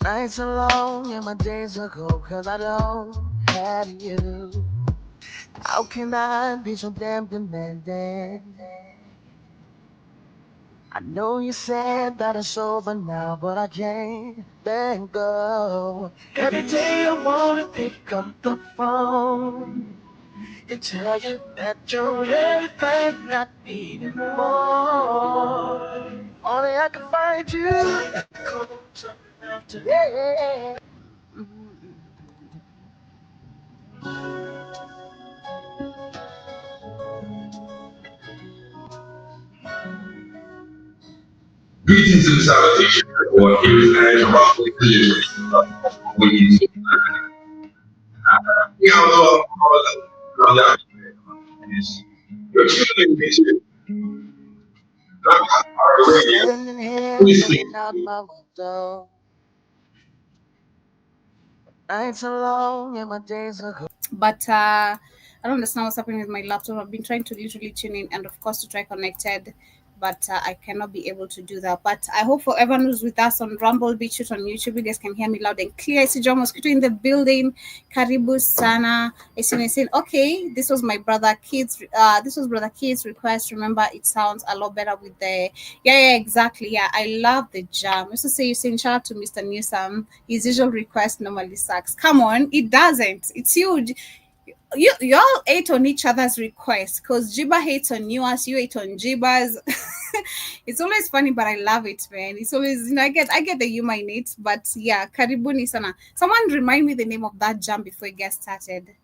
Nights are long and my days are cold 'cause I don't have you. How can I be so damn demanding? I know you said that it's over now, but I can't let go. Every day I wanna pick up the phone and tell you that you're everything I need and more. Only I can find you. Yeah. Greetings and salutations, everyone. Here is Andrew Russell, we all you're tuning into Radio. Standing here Please sleep. looking out my window. Nights are long and my days are cold. But I don't understand what's happening with my laptop. I've been trying to literally tune in and of course to try connected, but I cannot be able to do that. But I hope for everyone who's with us on Rumble, BitChute on YouTube, you guys can hear me loud and clear. I see John Mosquito in the building. Karibu Sana. I see me saying, okay, this was my brother Kids. This was brother Kids request. Remember, it sounds a lot better with the yeah, exactly. Yeah, I love the jam. I used to say, you saying shout out to Mr. Newsom. His usual request normally sucks. Come on, it doesn't. It's huge. Y'all ate on each other's requests because Jiba hates on yours, you ate on Jiba's. It's always funny, but I love it, man. It's always, I get the humor in it, but yeah, karibuni sana. Someone remind me the name of that jam before it gets started.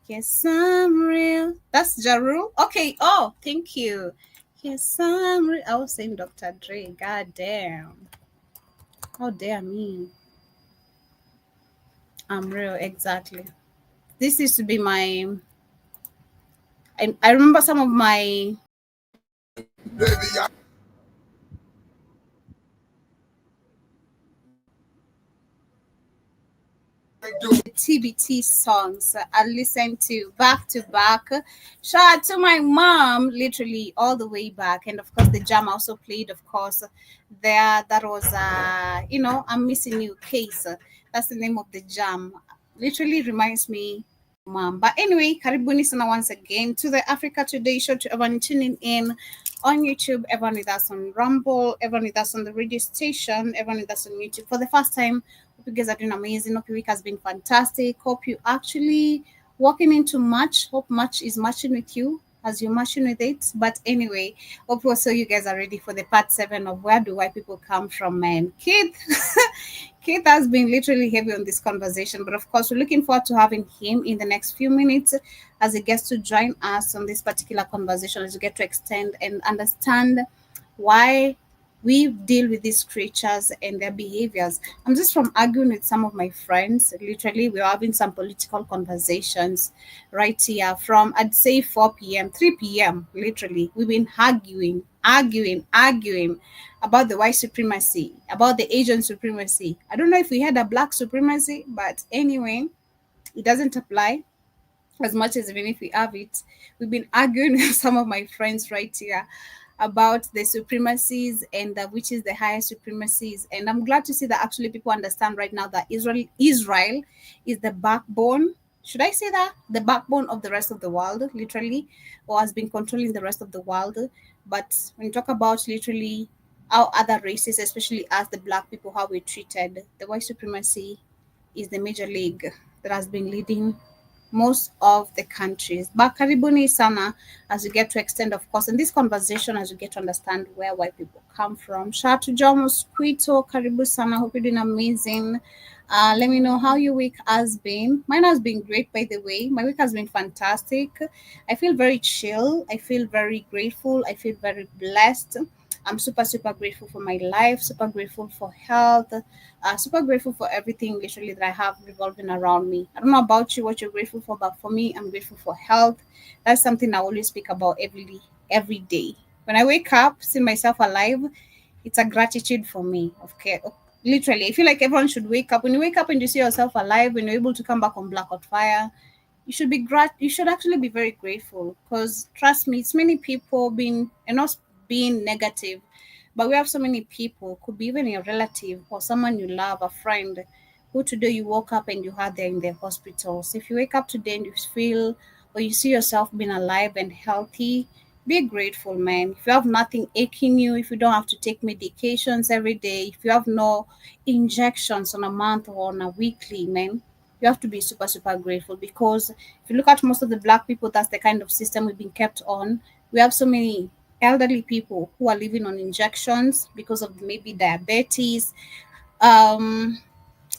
Yes, I'm real. That's Jarul. Okay. Oh, thank you. Yes, I'm real. I was saying Dr. Dre. God damn. How dare me? I'm real. Exactly. This used to be my. I remember some of my TBT songs I listened to back. Shout out to my mom, literally all the way back, and of course the jam also played. Of course, there that was I'm missing you case. That's the name of the jam. Literally reminds me, mom. But anyway, karibuni sana once again to the Africa Today show. To everyone tuning in on YouTube, everyone with us on Rumble, everyone with us on the radio station, everyone with us on YouTube for the first time. Hope you guys are doing amazing. Hope your week has been fantastic. Hope you actually walking into March. Hope March is matching with you as you're matching with it. But anyway, hope also you guys are ready for the part 7 of where do white people come from, man. Keith, Keith has been literally heavy on this conversation, but of course, we're looking forward to having him in the next few minutes as he gets to join us on this particular conversation, as we get to extend and understand why we deal with these creatures and their behaviors. I'm just from arguing with some of my friends. Literally, we're having some political conversations right here from I'd say 4 p.m., 3 p.m. Literally, we've been arguing about the white supremacy, about the Asian supremacy. I don't know if we had a black supremacy, but anyway, it doesn't apply as much as even if we have it. We've been arguing with some of my friends right here about the supremacies and which is the highest supremacies. And I'm glad to see that actually people understand right now that Israel is the backbone. Should I say that? The backbone of the rest of the world, literally, or has been controlling the rest of the world. But when you talk about literally our other races, especially as the black people, how we're treated, the white supremacy is the major league that has been leading most of the countries. But karibuni sana as we get to extend, of course, in this conversation, as we get to understand where white people come from. Shout out to John Mosquito, karibu sana. Hope you're doing amazing. Let me know how your week has been. Mine has been great, by the way. My week has been fantastic. I feel very chill. I feel very grateful. I feel very blessed. I'm super, super grateful for my life, super grateful for health, super grateful for everything literally that I have revolving around me. I don't know about you, what you're grateful for, but for me, I'm grateful for health. That's something I always speak about every day. When I wake up, see myself alive, it's a gratitude for me. Okay, literally, I feel like everyone should wake up. When you wake up and you see yourself alive, when you're able to come back on Blackout Fire, you should actually be very grateful because trust me, it's many people being and not being negative, But we have so many people, could be even a relative or someone you love, a friend, who today you woke up and you heard they're in the hospitals. If you wake up today and you feel or you see yourself being alive and healthy, be grateful, man. If you have nothing aching you, if you don't have to take medications every day, if you have no injections on a month or on a weekly, man, you have to be super, super grateful because if you look at most of the black people, that's the kind of system we've been kept on. We have so many elderly people who are living on injections because of maybe diabetes, um,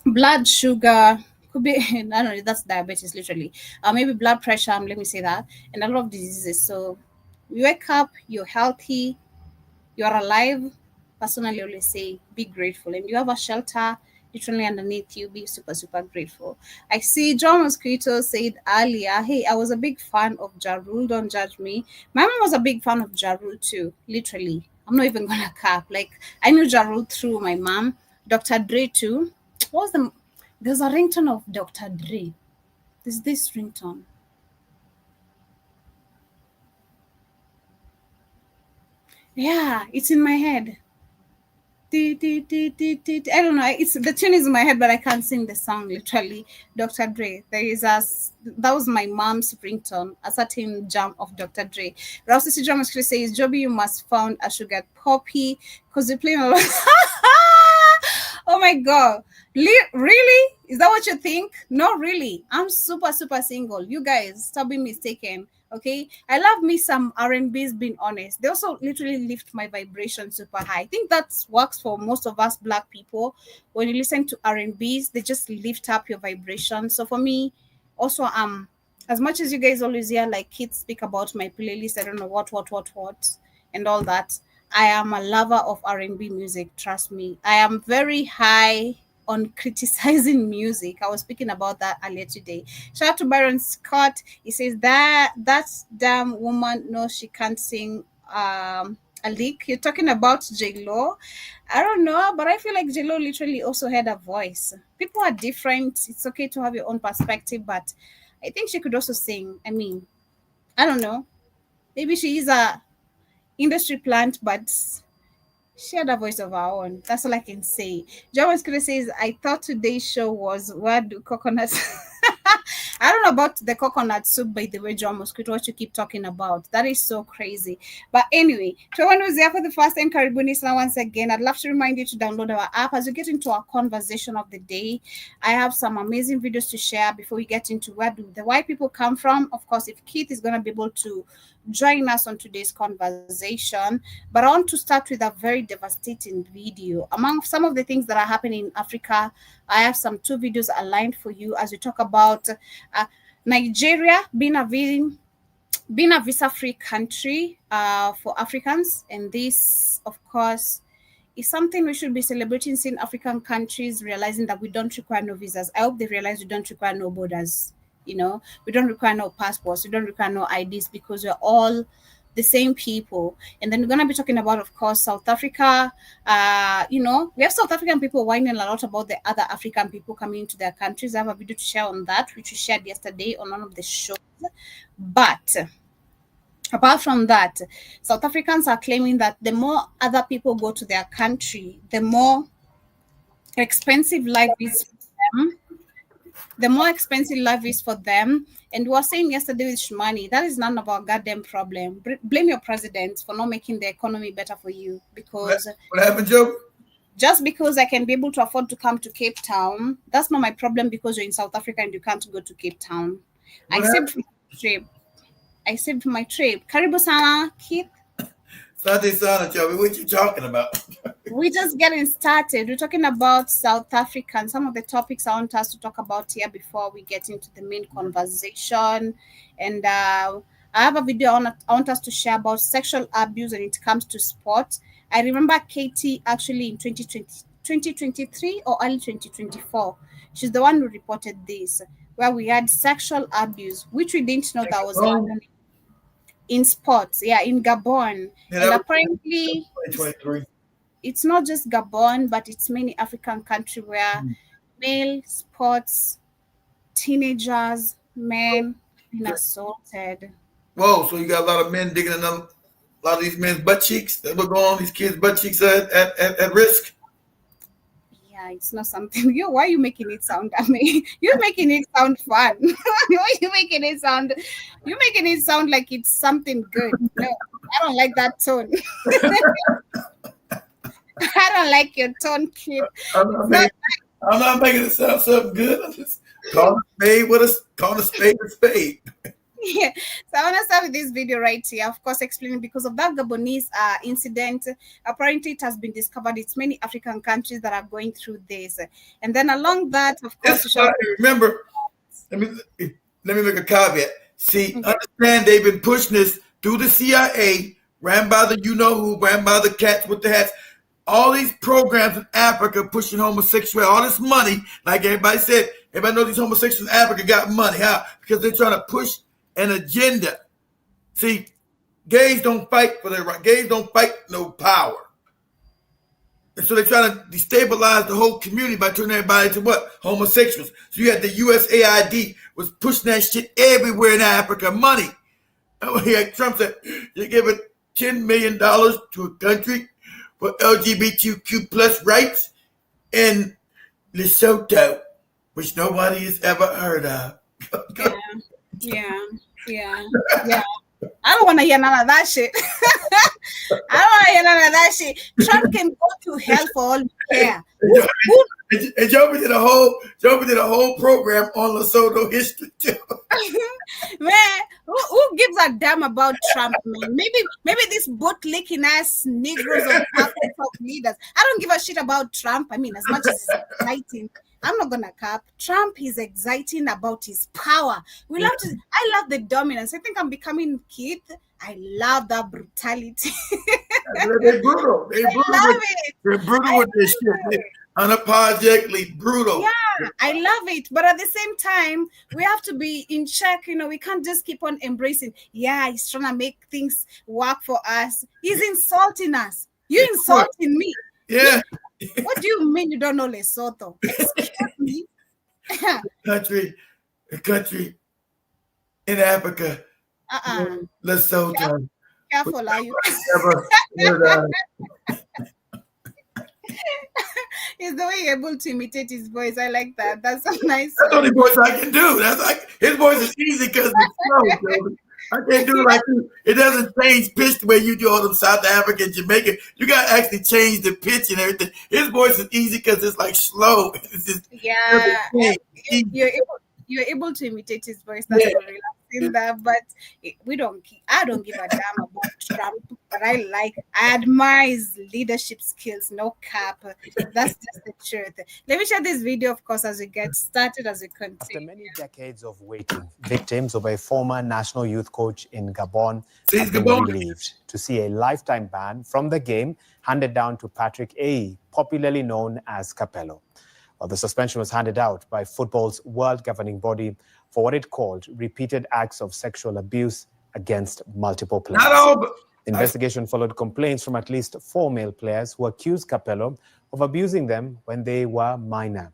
blood sugar, could be I don't know, that's diabetes literally. Maybe blood pressure, let me say that, and a lot of diseases. So you wake up, you're healthy, you're alive. Personally, I always say be grateful, and you have a shelter literally underneath you. Be super, super grateful. I see John Mosquito said earlier, hey, I was a big fan of Ja Rule, don't judge me. My mom was a big fan of Ja Rule too, literally. I'm not even gonna cap. Like, I knew Ja Rule through my mom. Dr. Dre too. What was there's a ringtone of Dr. Dre. There's this ringtone. Yeah, it's in my head. I don't know. It's the tune is in my head, but I can't sing the song. Literally, Dr. Dre. That was my mom's ringtone. A certain jam of Dr. Dre. Rousey C. Drama says, "Joby, you must found a sugar poppy because you play a lot." Oh my god. Really? Is that what you think? No, really. I'm super, super single. You guys, stop being mistaken. Okay, I love me some R&B's, being honest. They also literally lift my vibration super high. I think that works for most of us black people. When you listen to R&B's, they just lift up your vibration. So for me, also as much as you guys always hear like kids speak about my playlist, I don't know what and all that, I am a lover of R&B music, trust me. I am very high on criticizing music. I was speaking about that earlier today. Shout out to Byron Scott. He says that's damn woman knows she can't sing a lick. You're talking about J Lo. I don't know, but I feel like J Lo literally also had a voice. People are different. It's okay to have your own perspective, but I think she could also sing. I mean, I don't know. Maybe she is a industry plant, but she had a voice of her own. That's all I can say. John Scudder says, I thought today's show was where do coconuts. I don't know about the coconut soup, by the way, John Mosquito, what you keep talking about. That is so crazy. But anyway, to everyone who's there for the first time, Karibuni Sana once again. I'd love to remind you to download our app as we get into our conversation of the day. I have some amazing videos to share before we get into where do the white people come from. Of course, if Keith is going to be able to join us on today's conversation. But I want to start with a very devastating video. Among some of the things that are happening in Africa, I have some two videos aligned for you as we talk about Nigeria being a visa-free country for Africans, and this, of course, is something we should be celebrating. Seeing African countries realizing that we don't require no visas. I hope they realize we don't require no borders. You know, we don't require no passports. We don't require no IDs because we're all the same people. And then we're gonna be talking about, of course, South Africa. We have South African people whining a lot about the other African people coming into their countries. I have a video to share on that, which we shared yesterday on one of the shows. But apart from that, South Africans are claiming that the more other people go to their country, the more expensive life is for them. The more expensive life is for them. And we were saying yesterday with Shmani, that is none of our goddamn problem. Blame your president for not making the economy better for you. Because What happened, Joe? just because I can be able to afford to come to Cape Town, that's not my problem because you're in South Africa and you can't go to Cape Town. I What saved happened? for my trip. I saved for my trip. Karibu sana, Keith. Sunday Sana, Joe. What you talking about? We're just getting started. We're talking about South Africa and some of the topics I want us to talk about here before we get into the main conversation. And I have a video I want us to share about sexual abuse when it comes to sport. I remember Katie actually in 2023 or early 2024. She's the one who reported this, where we had sexual abuse, which we didn't know that was Oh, happening in sports. Yeah, in Gabon. yeah, And that was apparently, 2023. it's not just Gabon, but it's many African countries where male sports teenagers, men, been assaulted. Whoa, so you got a lot of men digging another. A lot of these men's butt cheeks that will go on these kids' butt cheeks at risk. Yeah, it's not something. Why are you making it sound? I mean, you're making it sound fun. Why are you making it sound? You're making it sound like it's something good. No, I don't like that tone. I don't like your tone, kid. I'm not making it sound something good. I'm just calling a spade a spade. Yeah. So I want to start with this video right here, of course, explaining because of that Gabonese incident. Apparently, it has been discovered it's many African countries that are going through this, and then along that, of course, remember. Let me make a caveat. See, understand they've been pushing this through the CIA, ran by the you-know-who, ran by the cats with the hats. All these programs in Africa pushing homosexuality, all this money, like everybody said, everybody knows these homosexuals in Africa got money. How? Because they're trying to push an agenda. See, gays don't fight for their right. Gays don't fight no power. And so they're trying to destabilize the whole community by turning everybody to what? Homosexuals. So you had the USAID was pushing that shit everywhere in Africa. Money. Trump said, you're giving $10 million to a country for LGBTQ plus rights in Lesotho, which nobody has ever heard of. Yeah. I don't want to hear none of that shit. I don't want to hear none of that shit. Trump can go to hell for all we care. And Joby did a whole program on Lesotho history too. Man, who gives a damn about Trump, man? Maybe these boot-licking ass Negroes or top leaders. I don't give a shit about Trump. I mean, as much as it's exciting, I'm not gonna cap. Trump is exciting about his power. I love the dominance. I think I'm becoming Keith. I love that brutality. They're brutal. They're brutal with this shit. Unapologetically brutal. Yeah, I love it. But at the same time, we have to be in check. We can't just keep on embracing. Yeah, he's trying to make things work for us. He's insulting us. You're insulting me. Yeah. What do you mean you don't know Lesotho? Excuse me. A country in Africa. Lesotho. Careful, are you? It's the way you're able to imitate his voice. I like that. That's so nice. That's the only voice I can do. That's like his voice is easy because it's slow. I can't do it like you. It doesn't change pitch the way you do all them South African, Jamaican. You got to actually change the pitch and everything. His voice is easy because it's like slow. It's just, you're able to imitate his voice. That's so relaxing that. But I don't give a damn about Trump. But I admire his leadership skills. No cap. That's just the truth. Let me share this video, of course, as we get started, as we continue. After many decades of waiting, victims of a former national youth coach in Gabon have been relieved to see a lifetime ban from the game handed down to Patrick A, popularly known as Capello. Well, the suspension was handed out by football's world governing body for what it called repeated acts of sexual abuse against multiple players. Not all, but the investigation followed complaints from at least 4 male players who accused Capello of abusing them when they were minor.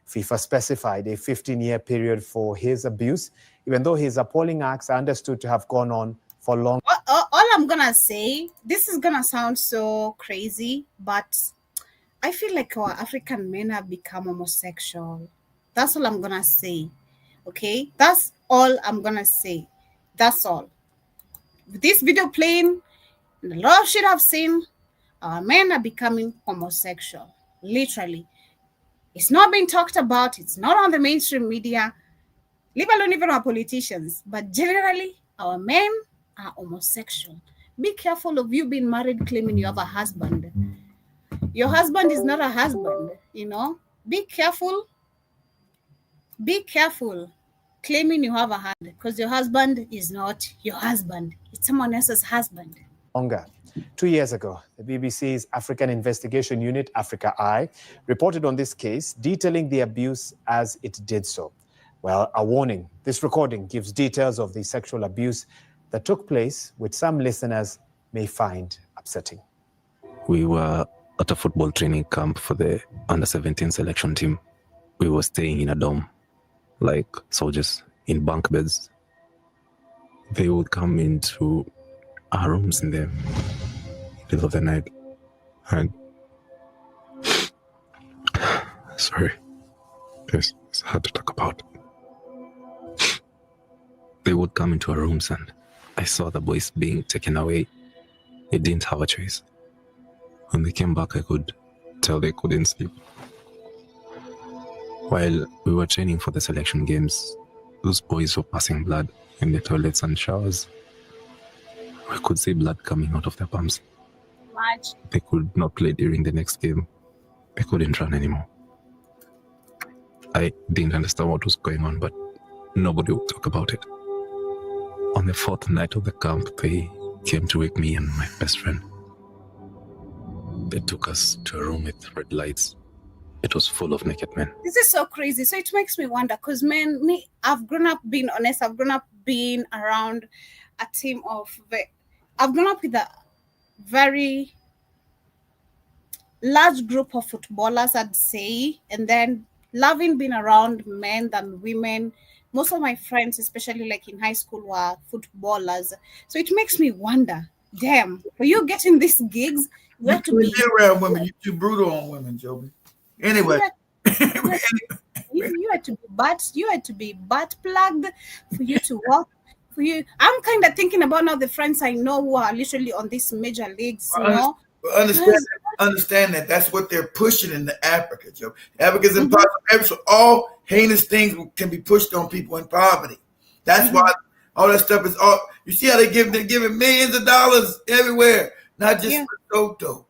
FIFA specified a 15-year period for his abuse, even though his appalling acts are understood to have gone on for long. All I'm going to say, this is going to sound so crazy, but I feel like our African men have become homosexual. That's all I'm going to say. Okay? That's all I'm going to say. That's all. With this video playing, and a lot of shit I've seen, our men are becoming homosexual. Literally. It's not being talked about. It's not on the mainstream media. Leave alone even our politicians. But generally, our men are homosexual. Be careful of you being married claiming you have a husband. Your husband is not a husband, Be careful. Be careful claiming you have a husband because your husband is not your husband. It's someone else's husband. Longer. 2 years ago, the BBC's African Investigation Unit, Africa Eye, reported on this case, detailing the abuse as it did so. Well, a warning, this recording gives details of the sexual abuse that took place, which some listeners may find upsetting. We were at a football training camp for the under-17 selection team. We were staying in a dorm, like soldiers in bunk beds. They would come into our rooms in the middle of the night. And sorry, it's hard to talk about. They would come into our rooms and I saw the boys being taken away. They didn't have a choice. When they came back, I could tell they couldn't sleep. While we were training for the selection games, those boys were passing blood in the toilets and showers. We could see blood coming out of their palms. They could not play during the next game. They couldn't run anymore. I didn't understand what was going on, but nobody would talk about it. On the fourth night of the camp, they came to wake me and my best friend. They took us to a room with red lights. It was full of naked men. This is so crazy. So it makes me wonder, because I've grown up being honest. I've grown up being around a team of... I've grown up with a very large group of footballers, I'd say, and then loving being around men than women. Most of my friends, especially like in high school, were footballers. So it makes me wonder, damn, for you getting these gigs, you have to be around women. You're too brutal on women, Joby. Anyway, you had to be butt plugged for you to walk. For you, I'm kind of thinking about now the friends I know who are literally on these major leagues. Understand that that's what they're pushing in Africa, Joe. Africa's in poverty. So all heinous things can be pushed on people in poverty. That's why all that stuff is all. You see how they're giving millions of dollars everywhere, not just for Toto.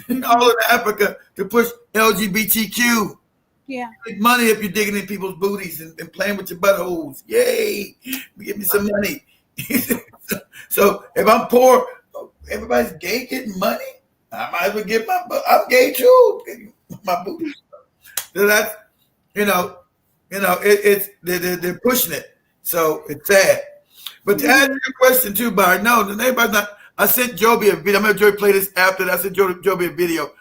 All in Africa to push LGBTQ. Yeah. Make money if you're digging in people's booties and playing with your buttholes. Yay! Give me some money. So if I'm poor, everybody's gay getting money. I might as well get I'm gay too. My booties. So that's it's they're pushing it. So it's sad. But to answer your question too, Byron, no, everybody's not. I sent Joby a video. I'm gonna Joby play this after that. I sent Joby a video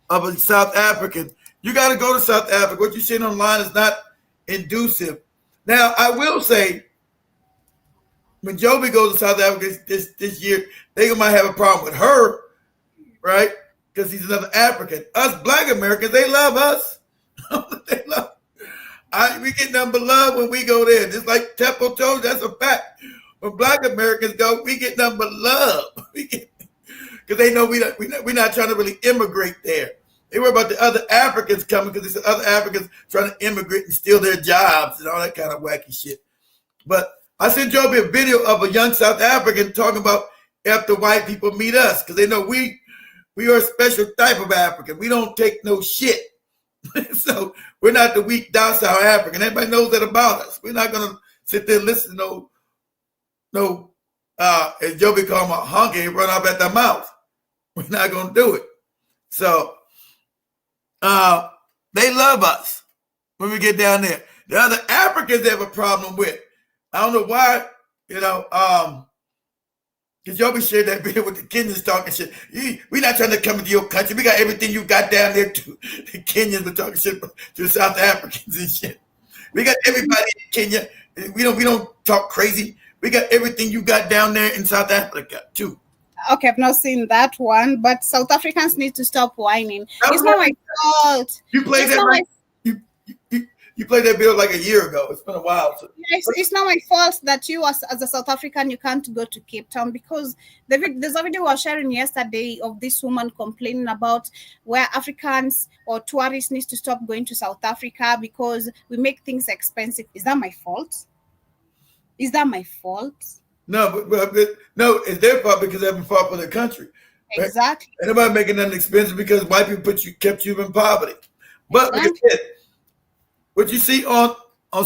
of a South African. You got to go to South Africa. What you're seeing online is not inducive. Now, I will say, when Joby goes to South Africa this year, they might have a problem with her, right? Because he's another African. Us Black Americans, they love us. We get nothing but love when we go there. Just like Tepo told you, that's a fact. When Black Americans go, we get nothing but love. Because they know we're not trying to really immigrate there. They worry about the other Africans coming because there's other Africans trying to immigrate and steal their jobs and all that kind of wacky shit. But I sent Joby a video of a young South African talking about after white people meet us, because they know we are a special type of African. We don't take no shit. So we're not the weak, docile African. Everybody knows that about us. We're not going to sit there and listen to as Joby called them, a honky and run off at their mouth. We're not going to do it. So they love us when we get down there. The other Africans they have a problem with. I don't know why, because Joby shared that video with the Kenyans talking shit. We're not trying to come into your country. We got everything you got down there too. The Kenyans were talking shit to the South Africans and shit. We got everybody in Kenya. We don't talk crazy. We got everything you got down there in South Africa too. Okay, I've not seen that one, but South Africans need to stop whining. It's not my fault. You played that you played that bill like a year ago. It's been a while. So. It's not my fault that you, as a South African, you can't go to Cape Town, because there's a video I was sharing yesterday of this woman complaining about where Africans or tourists need to stop going to South Africa because we make things expensive. Is that my fault? No, but no, it's their fault because they haven't fought for their country. Right? Exactly. Ain't nobody making nothing expensive because white people kept you in poverty. But like I said, what you see on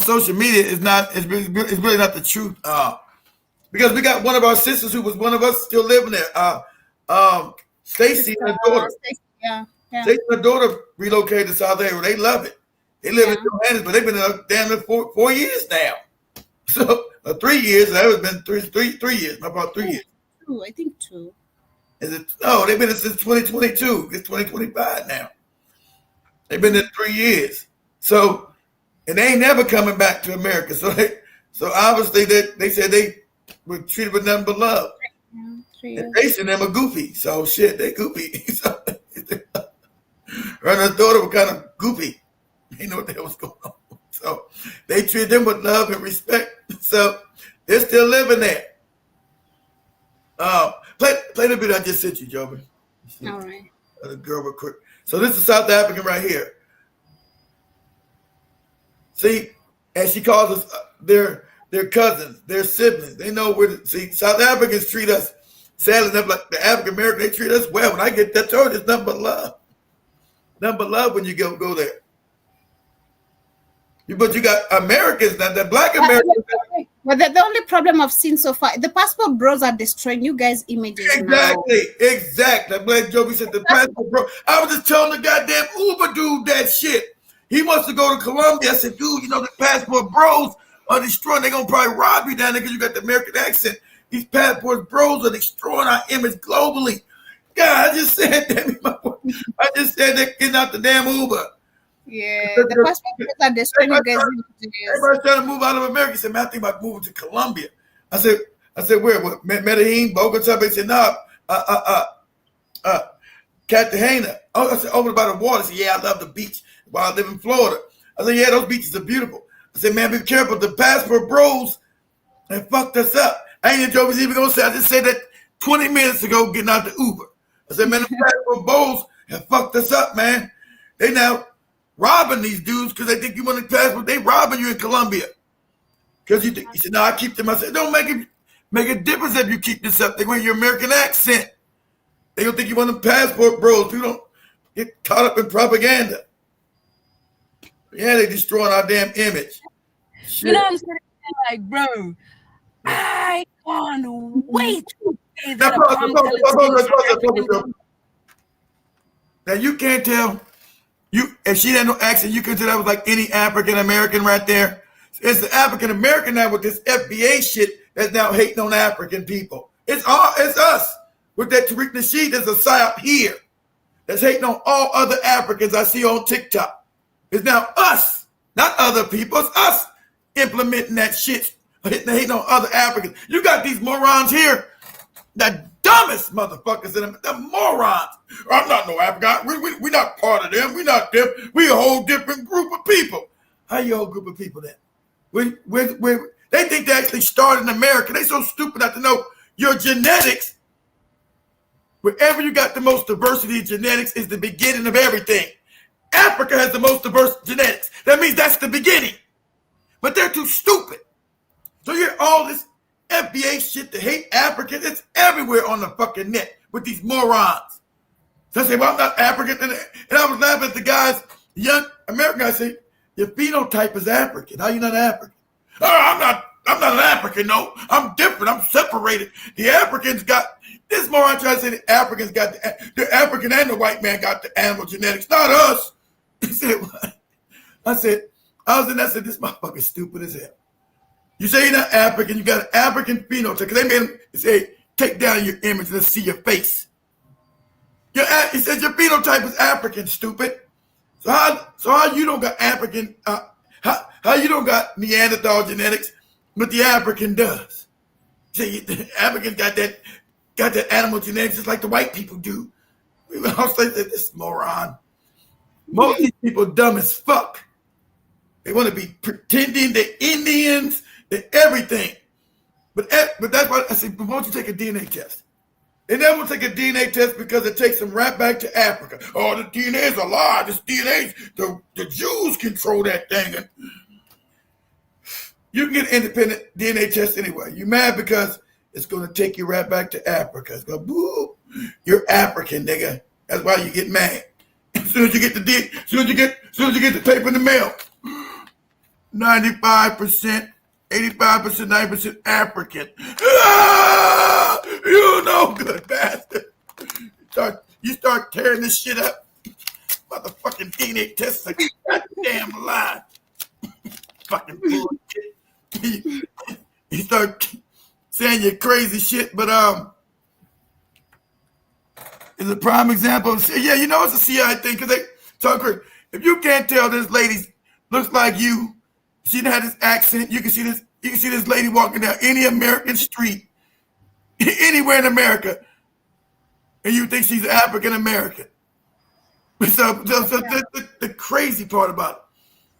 social media is it's really not the truth. Because we got one of our sisters who was one of us still living there. Stacy and her daughter. Stacy and her daughter relocated to South Africa. They love it. They live in Johannesburg, but they've been there damn near 4 years now. So 3 years. That has been 3 years. About 3 years. I think 2. Is it? No, they've been there since 2022. It's 2025 now. They've been there 3 years. So, and they ain't never coming back to America. So obviously they said they were treated with nothing but love. years. Jason and them are goofy. So shit, they goofy. So, her and her daughter were kind of goofy. They know what the hell was going on. So they treat them with love and respect. So they're still living there. Play the video I just sent you, Joby. All right. The girl real quick. So this is South African right here. See, and she calls us their cousins, their siblings. They know where to see. South Africans treat us sadly enough like the African American. They treat us well. When I get that told, it's nothing but love. Nothing but love when you go there. But you got Americans now, the black Americans. But the only problem I've seen so far, the passport bros are destroying you guys' images. Exactly. I'm glad Joby said the passport bro. I was just telling the goddamn Uber dude that shit. He wants to go to Colombia. I said, dude, you know the passport bros are destroying. They're gonna probably rob you down there because you got the American accent. These passport bros are destroying our image globally. God, I just said that. I just said that getting out the damn Uber. Yeah, the passport bros are destroying you guys' images. Everybody's trying to move out of America. He said, man, I think about moving to Colombia. I said, where? What? Medellin, Bogota? He said, no, Cartagena. Oh, I said, over by the water. He said, yeah, I love the beach. While I live in Florida. I said, yeah, those beaches are beautiful. I said, man, be careful. The passport bros have fucked us up. I ain't even even gonna say. I just said that 20 minutes ago getting out the Uber. I said, man, the passport bros have fucked us up, man. They now robbing these dudes because they think you want a passport. They robbing you in Colombia. Because you think, he said, no, I keep them. I said, don't make a difference if you keep this up. They want your American accent. They don't think you want a passport bros. People don't get caught up in propaganda. Yeah, they destroying our damn image. Shit. You know what I'm saying? Like, bro, I can't wait to say that. Now you can't tell. If she had no accent, you could tell that was like any African American right there. It's the African American now with this FBA shit that's now hating on African people. It's us with that Tariq Nasheed. There's a psyop here that's hating on all other Africans I see on TikTok. It's now us, not other people. It's us implementing that shit, hating on other Africans. You got these morons here, the dumbest motherfuckers in them, the morons. I'm not no African. We're not part of them. We're not them. We're a whole different group of people. How you a whole group of people then? They think they actually started in America. They so stupid not to know your genetics. Wherever you got the most diversity of genetics is the beginning of everything. Africa has the most diverse genetics. That means that's the beginning. But they're too stupid. So you hear all this FBA shit to hate Africans. It's everywhere on the fucking net with these morons. So I say, well, I'm not African. And I was laughing at the guys, young American guys say, your phenotype is African. How you not African? Oh, I'm not an African, no. I'm different. I'm separated. The Africans got, this moron trying to say the Africans got, the African and the white man got the animal genetics, not us. He said, what? I said, this motherfucker's stupid as hell. You say you're not African, you got an African phenotype. Because they made him say, take down your image, let's see your face. He said your phenotype is African, stupid. So how you don't got African, how you don't got Neanderthal genetics, but the African does? See, the African got that animal genetics just like the white people do. I'll say that this moron. Most of these people dumb as fuck. They want to be pretending they're Indians, they're everything. But that's why I say, why don't you take a DNA test? They never take a DNA test because it takes them right back to Africa. Oh, the DNA is a lie. This DNA, the Jews control that thing. And you can get an independent DNA test anyway. You mad because it's going to take you right back to Africa. It's going to, boo, you're African, nigga. That's why you get mad. As soon as you get the paper in the mail, 95%, 85%, 90% African. Ah, you no good bastard. You start tearing this shit up. Motherfucking DNA tests like goddamn lie. Fucking bullshit. You start saying your crazy shit, but is a prime example of, yeah, you know it's a CIA thing because they talk crazy. If you can't tell this lady looks like you, she didn't have this accent. You can see this lady walking down any American street. anywhere in America, and you think she's African American. So the crazy part about it.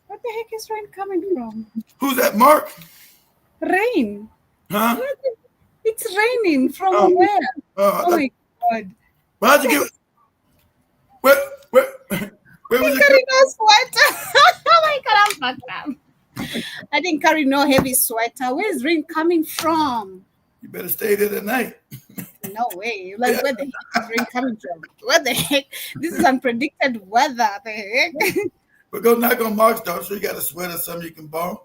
What the heck is rain coming from? Who's that, Mark? Rain. Huh? It's raining from where? Oh my God. How'd you get? Where was carry no sweater. Oh my God, I'm fucked up. I didn't carry no heavy sweater. Where's rain coming from? You better stay there tonight. No way. Like, where the heck is rain coming from? What the heck? This is unpredicted weather. The heck? But go knock on Mark's door. So you got a sweater, something you can borrow.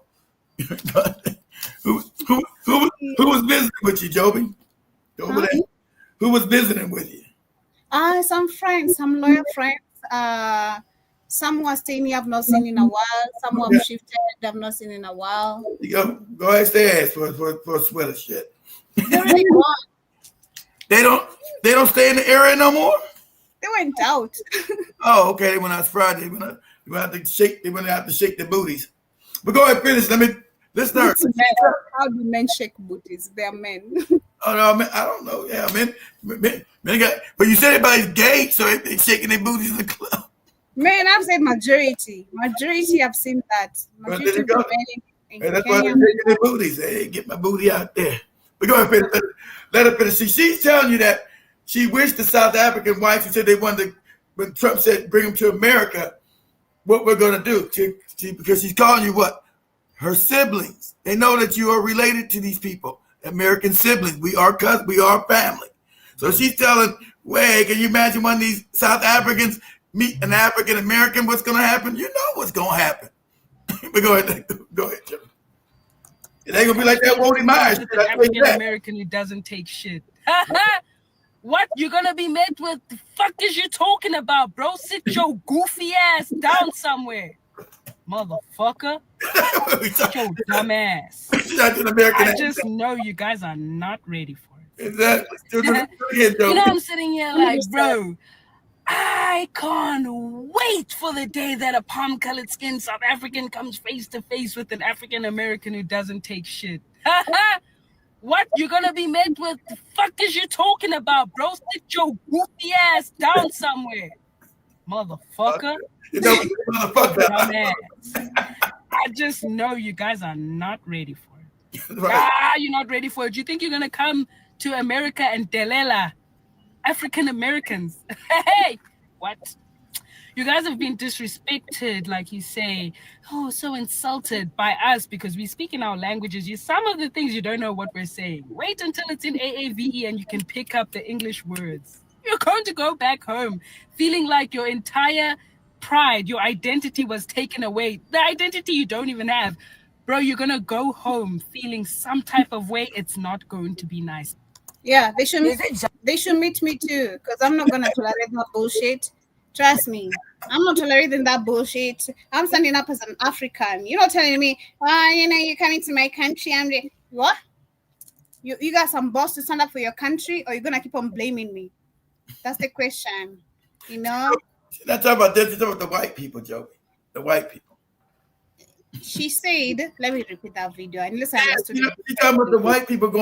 Who was visiting with you, Joby? Over there. Who was visiting with you? Some friends, some lawyer friends. Some who are staying here I've not seen in a while. Some who have shifted I've not seen in a while. You go ask their ass for sweater shit. They really gone. They don't stay in the area no more? They went out. Oh, okay. They went out Friday. They went out to shake their booties. But go ahead, finish. Let's start. How do men shake booties? They're men. Oh no, man, I don't know. Yeah, men got. But you said everybody's gay, so they shaking their booties in the club. Man, I've said majority. Majority, I've seen that. Majority of men in that's why they're shaking their booties. Hey, get my booty out there. But go ahead, finish. Let her finish. She's telling you that she wished the South African whites who said they wanted to, when Trump said bring them to America, what we're going to do. Because she's calling you what? Her siblings. They know that you are related to these people. American siblings. We are cousins. We are family. So she's telling, wait, can you imagine one of these South Africans meet an African American? What's going to happen? You know what's going to happen. But go ahead, Jim. It ain't gonna be like that Wody Myers. An African American who doesn't take shit. What? You're gonna be met with? The fuck is you talking about, bro? Sit your goofy ass down somewhere, motherfucker. Sit your dumb ass. I just know you guys are not ready for it. Exactly. You know, I'm sitting here like, bro, I can't wait for the day that a palm-colored skinned South African comes face to face with an African American who doesn't take shit. What? You're gonna be met with? The fuck is you talking about, bro? Sit your goofy ass down somewhere, motherfucker. You know, motherfucker. I just know you guys are not ready for it. Right. You're not ready for it. You think you're gonna come to America and delela African Americans? Hey, what? You guys have been disrespected, like you say. Oh, so insulted by us because we speak in our languages. Some of the things you don't know what we're saying. Wait until it's in AAVE and you can pick up the English words. You're going to go back home feeling like your entire pride, your identity was taken away. The identity you don't even have. Bro, you're going to go home feeling some type of way. It's not going to be nice. Yeah, they should meet me too, because I'm not going to tolerate that bullshit. Trust me, I'm not tolerating that bullshit. I'm standing up as an African. You're not telling me, you're coming to my country. I'm like, what? You got some boss to stand up for your country, or you're going to keep on blaming me? That's the question, you know? She's not talking about this. She's talking about the white people, Joey. The white people. She said, let me repeat that video. And listen, I understood. She's talking about the white people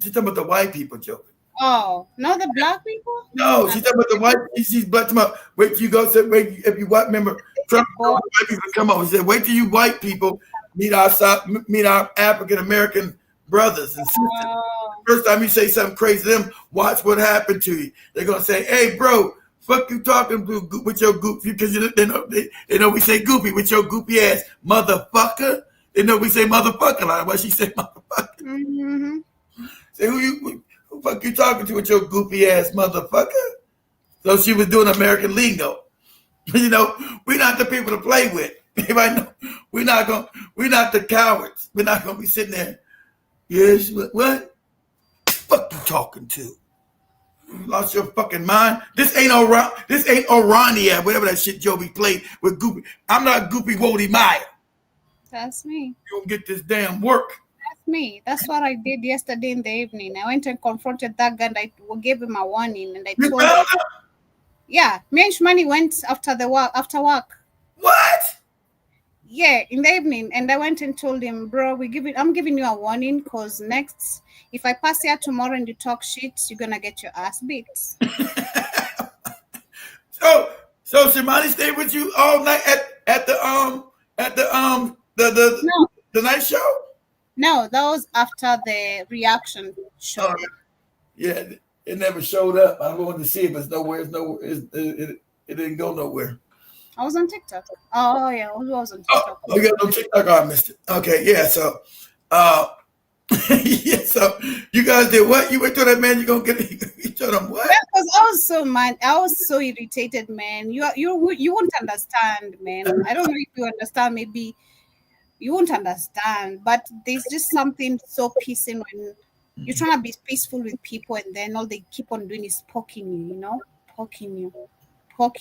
she's talking about the white people, Joey. Oh, not the black people? No, she's talking about the white. She's black. Wait, you go. Wait, if you white remember Trump, white people come over. He said, wait till you white people meet our African American brothers and sisters. First time you say something crazy to them, watch what happened to you. They're gonna say, hey, bro, fuck you talking to with your goofy, because they know we say goofy with your goofy ass, motherfucker. They know we say motherfucker. Like what she said, motherfucker. Mm-hmm. Say who fuck you talking to with your goofy ass motherfucker? So she was doing American lingo. You know, we're not the people to play with. Everybody know we're not the cowards. We're not gonna be sitting there. Yes, what? Fuck you talking to? You lost your fucking mind. This ain't Orania, whatever that shit Joby played with Goopy. I'm not Goopy Wody Meyer. That's me. You don't get this damn work. Me. That's what I did yesterday in the evening. I went and confronted that guy and I gave him a warning and I told him. Yeah, me and Shmani went after work. What? Yeah, in the evening, and I went and told him, bro, I'm giving you a warning, because next, if I pass here tomorrow and you talk shit, you're gonna get your ass beat. So Shimani stayed with you all night at No, the night show? no, that was after the reaction show. Yeah, it never showed up. I wanted to see it, but it's nowhere. It didn't go nowhere. I was on TikTok. Oh yeah, I was on TikTok. Oh, you got no TikTok? Oh, I missed it. Okay, yeah. So, yeah. So you guys did what? You went to that man. You gonna get? You told him what? Because I was so mad. I was so irritated, man. You won't understand, man. I don't know if you understand. Maybe you won't understand. But there's just something so pissing when you're trying to be peaceful with people, and then all they keep on doing is poking you. You know, poking you. You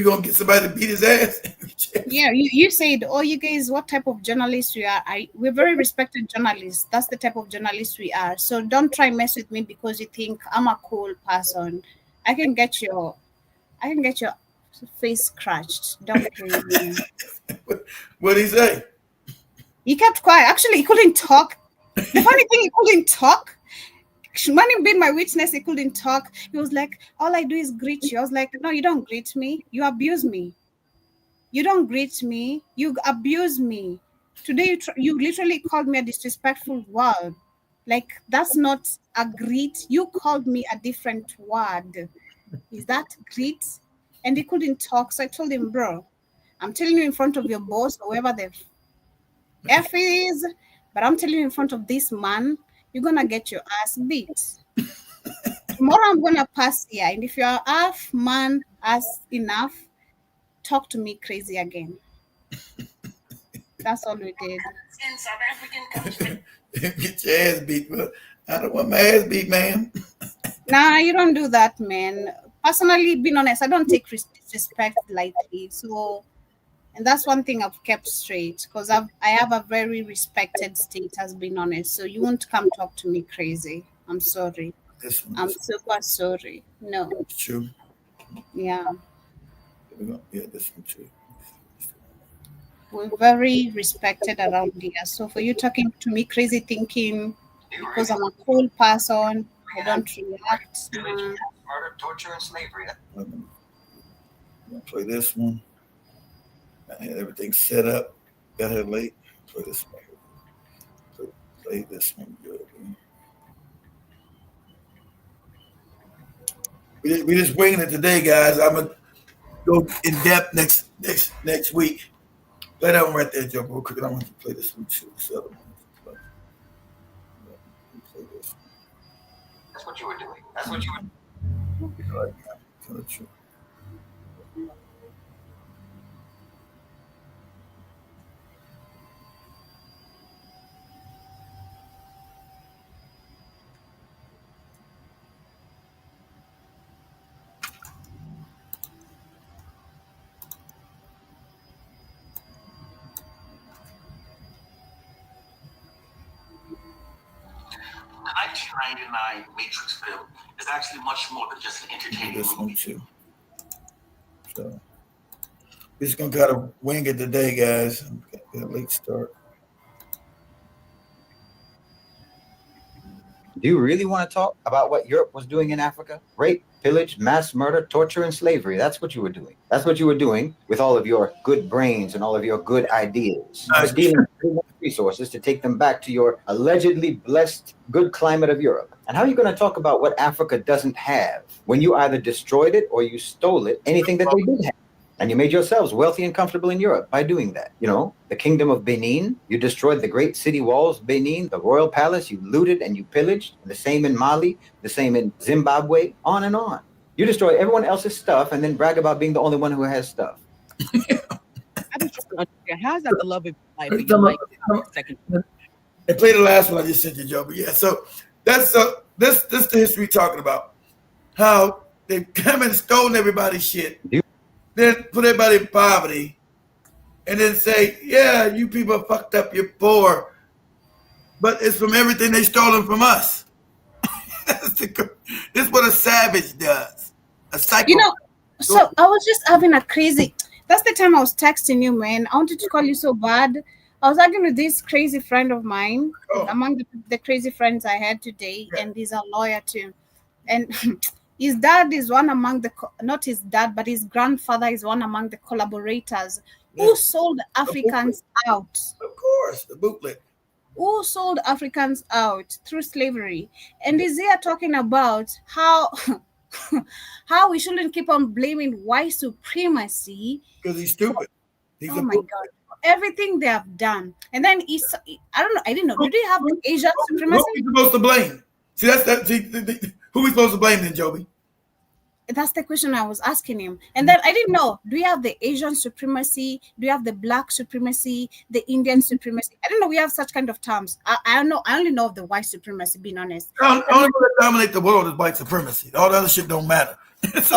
gonna get somebody to beat his ass? Yeah, you said, oh, you guys, what type of journalists we are? We're very respected journalists. That's the type of journalists we are. So don't try mess with me because you think I'm a cool person. I can get your face scratched. Don't play with me. What'd he say? He kept quiet. Actually, he couldn't talk. The funny thing, he couldn't talk. Money being my witness, he couldn't talk. He was like, all I do is greet you. I was like, no, you don't greet me. You abuse me. You don't greet me. You abuse me. Today, you literally called me a disrespectful word. Like, that's not a greet. You called me a different word. Is that greet? And he couldn't talk. So I told him, bro, I'm telling you in front of your boss, whoever the F is, but I'm telling you in front of this man, you're going to get your ass beat. Tomorrow I'm going to pass here. And if you're half man, ass enough, talk to me crazy again. That's all we did. In South African country. Get your ass beat, but I don't want my ass beat, man. Nah, you don't do that, man. Personally, being honest, I don't take disrespect lightly. So, and that's one thing I've kept straight, because I have a very respected status, being honest. So you won't come talk to me crazy. I'm sorry. I'm super sorry. No. It's true. Yeah. Yeah, this one too. We're very respected around here. So for you talking to me crazy, thinking because I'm a cool person, I don't react. Murder, torture, and slavery. I'm gonna play this one. I had everything set up. Got here late. Play this one. Play this one good. We just winging it today, guys. I'm gonna go in depth next week. Play that one right there, Joe, real quick. I want to play this one too. This other one. Play this one. That's what you were doing. That's what you were doing. Right now. Kind of true. The 1999 Matrix film is actually much more than just an entertaining This one movie. too. So we're just gonna kind of wing it today, guys. Got a late start. Do you really want to talk about what Europe was doing in Africa? Rape, pillage, mass murder, torture, and slavery. That's what you were doing. That's what you were doing with all of your good brains and all of your good ideas. Stealing resources to take them back to your allegedly blessed good climate of Europe. And how are you going to talk about what Africa doesn't have when you either destroyed it or you stole it, anything that they did have? And you made yourselves wealthy and comfortable in Europe by doing that. You know, the kingdom of Benin, you destroyed the great city walls, Benin, the royal palace, you looted and you pillaged. The same in Mali, the same in Zimbabwe, on and on. You destroy everyone else's stuff and then brag about being the only one who has stuff. I just don't understand. How's that the love of life? But you like second. And play the last one I just sent you, Joe. But yeah, so that's this the history we're talking about. How they've come and stolen everybody's shit. Then put everybody in poverty, and then say, yeah, you people are fucked up, you're poor. But it's from everything they stolen from us. This is what a savage does. A psycho. You know, so I was just having a crazy, That's the time I was texting you, man. I wanted to call you so bad. I was arguing with this crazy friend of mine, among the crazy friends I had today, and he's a lawyer too. And his dad is one among not his dad, but his grandfather is one among the collaborators who sold Africans out. Of course, the bootleg. Who sold Africans out through slavery. And is here talking about how how we shouldn't keep on blaming white supremacy. Because he's stupid. Oh my God. Everything they have done. And then I don't know, I didn't know. Do they have the Asian supremacy? Who are we supposed to blame? See, who are we supposed to blame then, Joby? That's the question I was asking him. And then I didn't know, do we have the Asian supremacy? Do we have the black supremacy, the Indian supremacy? I don't know we have such kind of terms. I don't know. I only know of the white supremacy, being honest. The only one that dominate the world is white supremacy. All the other shit don't matter. Because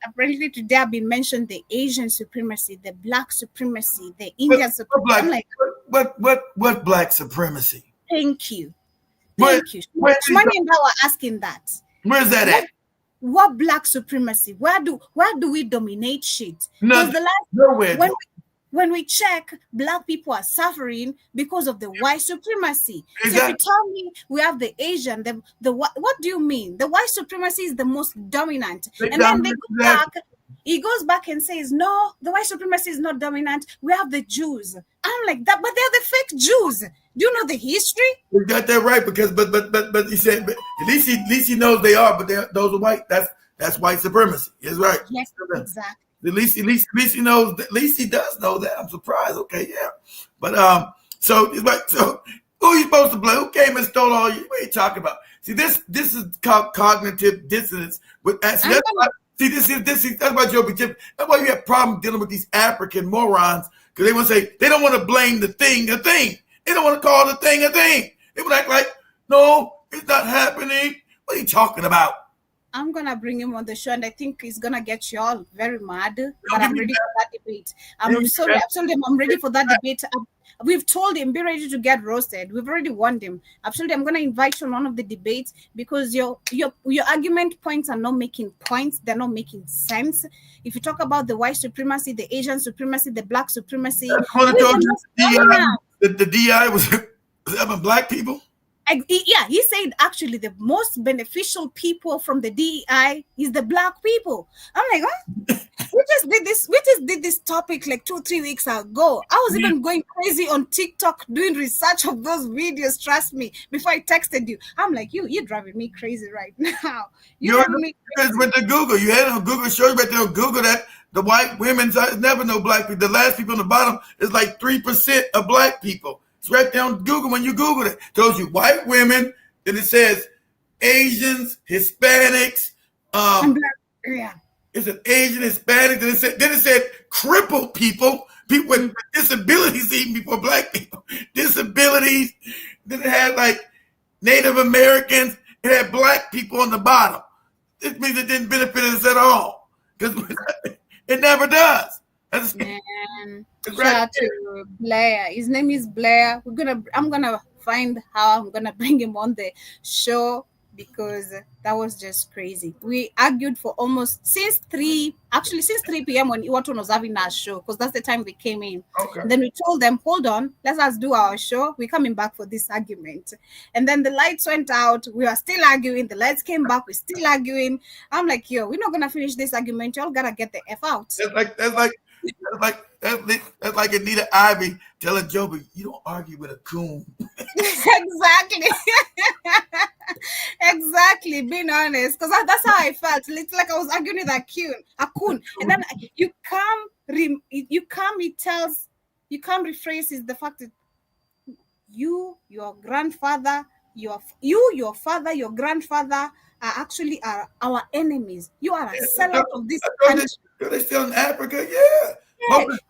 apparently today I've been mentioned the Asian supremacy, the black supremacy, the Indian supremacy. I'm like, what black supremacy? Thank you. Thank you. Shmani and I were asking that. Where's that at? What black supremacy? Where do we dominate shit? Nowhere. When we check, black people are suffering because of the white supremacy. Exactly. So if you tell me we have the Asian, what do you mean? The white supremacy is the most dominant. And then he goes back and says, no, the white supremacy is not dominant. We have the Jews. I'm like that, but they're the fake Jews. Do you know the history? You got that right, because but he said, but at least he knows they are, but those are white. That's white supremacy. He's right. Yes, exactly. At least he knows. At least he does know that. I'm surprised. Okay, yeah. But so who are you supposed to blame? Who came and stole all you? What are you talking about? See, this is called cognitive dissonance. That's why Joby Tip. That's why you have problem dealing with these African morons, because they want to say they don't want to blame the thing a thing. They don't want to call the thing a thing. They would act like, no, it's not happening. What are you talking about? I'm gonna bring him on the show, and I think he's gonna get you all very mad. But I'm ready for that debate. I'm sorry, absolutely, I'm ready for that debate. We've told him, be ready to get roasted. We've already warned him. Absolutely, I'm gonna invite you on one of the debates, because your argument points are not making points. They're not making sense. If you talk about the white supremacy, the Asian supremacy, the black supremacy, the DI was having black people. He said actually the most beneficial people from the DEI is the black people. I'm like, huh? We just did this topic like 2-3 weeks ago. I was even going crazy on TikTok doing research of those videos. Trust me, before I texted you, I'm like, you're driving me crazy right now. You're driving me crazy with the Google. You had it on Google. Show you right there on Google that the white women's never no black people. The last people on the bottom is like 3% of black people. It's right there on Google. When you Google it, tells you white women. Then it says Asians, Hispanics. It's an Asian, Hispanic. Then it said crippled people with disabilities, even before black people. Disabilities. Then it had like Native Americans. It had black people on the bottom. This means it didn't benefit us at all, because it never does. Man, shout out to Blair. His name is Blair. I'm gonna find how I'm gonna bring him on the show, because that was just crazy. We argued for almost since 3 p.m. when Iwaton was having our show, because that's the time we came in. Okay. And then we told them, hold on, let us do our show. We're coming back for this argument. And then the lights went out. We are still arguing. The lights came back. We're still arguing. I'm like, yo, we're not gonna finish this argument. Y'all gotta get the F out. That's like Anita Ivy telling Joby, you don't argue with a coon. Exactly. Exactly, being honest, because that's how I felt. It's like I was arguing with a coon. And then you can't rephrase is the fact that your grandfather, your father, your grandfather are actually our enemies. You are a sellout of this country. They're still in Africa, yeah.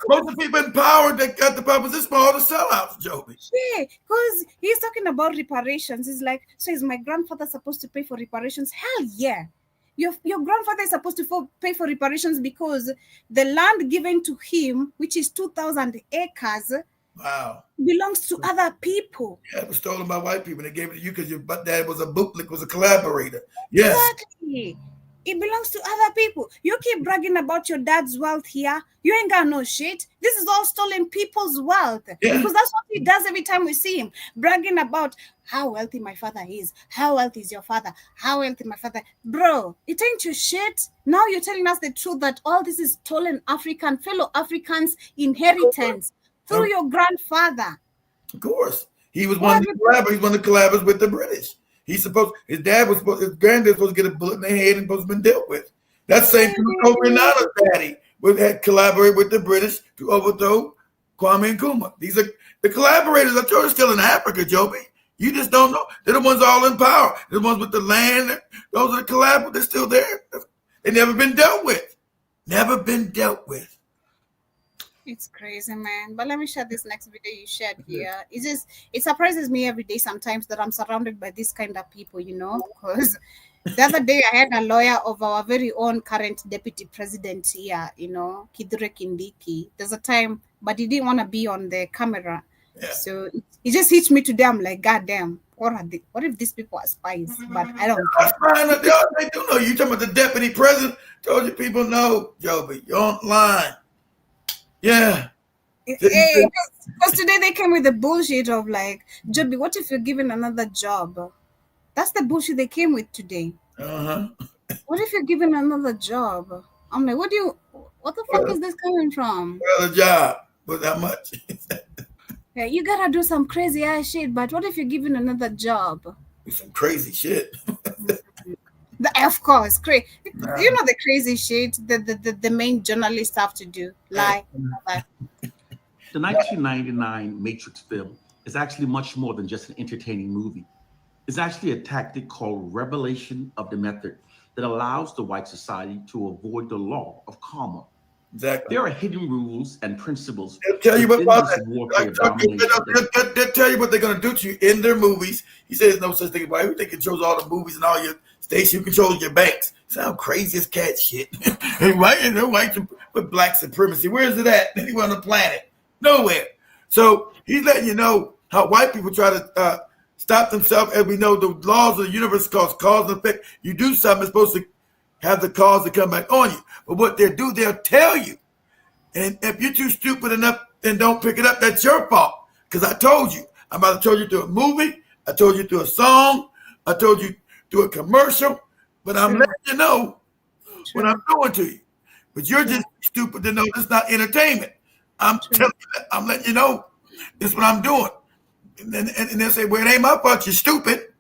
Most of the people in power that got the power is all the sellouts, Joby. Yeah, because he's talking about reparations. He's like, so is my grandfather supposed to pay for reparations? Hell yeah. Your grandfather is supposed to pay for reparations, because the land given to him, which is 2,000 acres, wow, belongs to other people. Yeah, it was stolen by white people. They gave it to you because your dad was a bootlick, was a collaborator. Yes. Exactly. It belongs to other people. You keep bragging about your dad's wealth here. You ain't got no shit. This is all stolen people's wealth. Yeah. Because that's what he does every time we see him. Bragging about how wealthy my father is. How wealthy is your father? How wealthy my father. Bro, it ain't your shit. Now you're telling us the truth that all this is stolen fellow Africans' inheritance through your grandfather. Of course. He was one of the collaborators with the British. His granddad was supposed to get a bullet in the head and supposed to have been dealt with. That same Kofi Anan's daddy had collaborated with the British to overthrow Kwame Nkrumah. These are the collaborators. I told you, still in Africa, Joby. You just don't know. They're the ones all in power. They're the ones with the land. Those are the collaborators. They're still there. They've never been dealt with. Never been dealt with. It's crazy, man. But let me share this next video you shared here. It surprises me every day sometimes that I'm surrounded by this kind of people, you know, because the other day I had a lawyer of our very own current deputy president here, you know, Kidure Kindiki. There's a time, but he didn't want to be on the camera. Yeah. So it just hit me today. I'm like, God damn, what if these people are spies? But I don't care. They do know. You talking about the deputy president? Told you people know, Joby. You're online. Yeah. Because today they came with the bullshit of like, Joby, what if you're given another job? That's the bullshit they came with today. What if you're given another job? I'm like, what the fuck is this coming from? Well, a job, but how much? Yeah, you gotta do some crazy ass shit, but what if you're given another job? Some crazy shit. Of course, crazy. You know the crazy shit the main journalists have to do. Lie. The 1999 Matrix film is actually much more than just an entertaining movie. It's actually a tactic called revelation of the method that allows the white society to avoid the law of karma. Exactly. There are hidden rules and principles. They'll tell you they'll tell you what they're going to do to you in their movies. He says no such thing. Why they controls all the movies and all your stations? You control your banks. Sound crazy as cat shit. White with black supremacy. Where is it at? Anywhere on the planet? Nowhere. So he's letting you know how white people try to stop themselves. And we know the laws of the universe cause and effect. You do something, it's supposed to have the cause to come back on you. But what they'll tell you. And if you're too stupid enough and don't pick it up, that's your fault. Because I told you. I might have told you through a movie. I told you through a song. I told you through a commercial. But I'm letting you know what I'm doing to you. But you're just stupid to know this is not entertainment. I'm telling you, I'm letting you know this is what I'm doing. And they'll say, well, it ain't my fault you're stupid.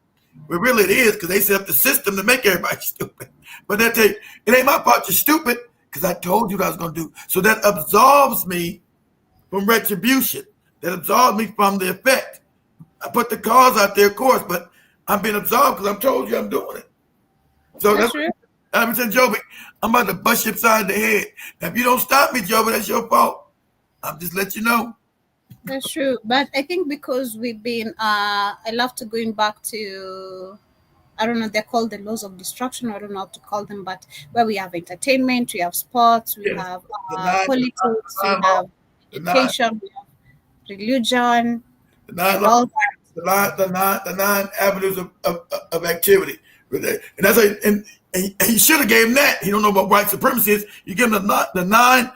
Well, really it is, because they set up the system to make everybody stupid. But they'll tell you, it ain't my fault you're stupid, because I told you what I was going to do. So that absolves me from retribution. That absolves me from the effect. I put the cause out there, of course, but I'm being absolved because I'm told you I'm doing it. So that's what I'm saying, Joby, I'm about to bust you upside the head. Now, if you don't stop me, Joby, that's your fault. I'm just letting you know. That's true. But I think because we've been, I love to going back to, I don't know, they're called the laws of destruction. I don't know how to call them, but where we have entertainment, we have sports, we have politics, we have education, we have religion, the nine avenues of activity. And that's and he should have gave him that. He don't know what white supremacy is. You give him the nine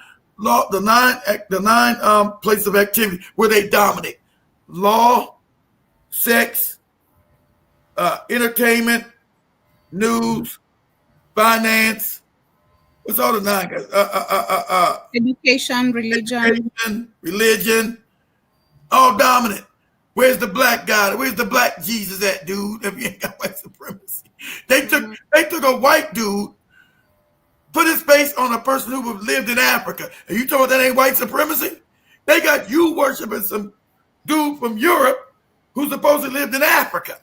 places of activity where they dominate: law, sex, entertainment, news, finance. What's all the nine guys? Education, religion, all dominant. Where's the black guy? Where's the black Jesus at, dude? If you ain't got white supremacy, they took a white dude, put his face on a person who lived in Africa, and you told that ain't white supremacy? They got you worshiping some dude from Europe who supposedly lived in Africa.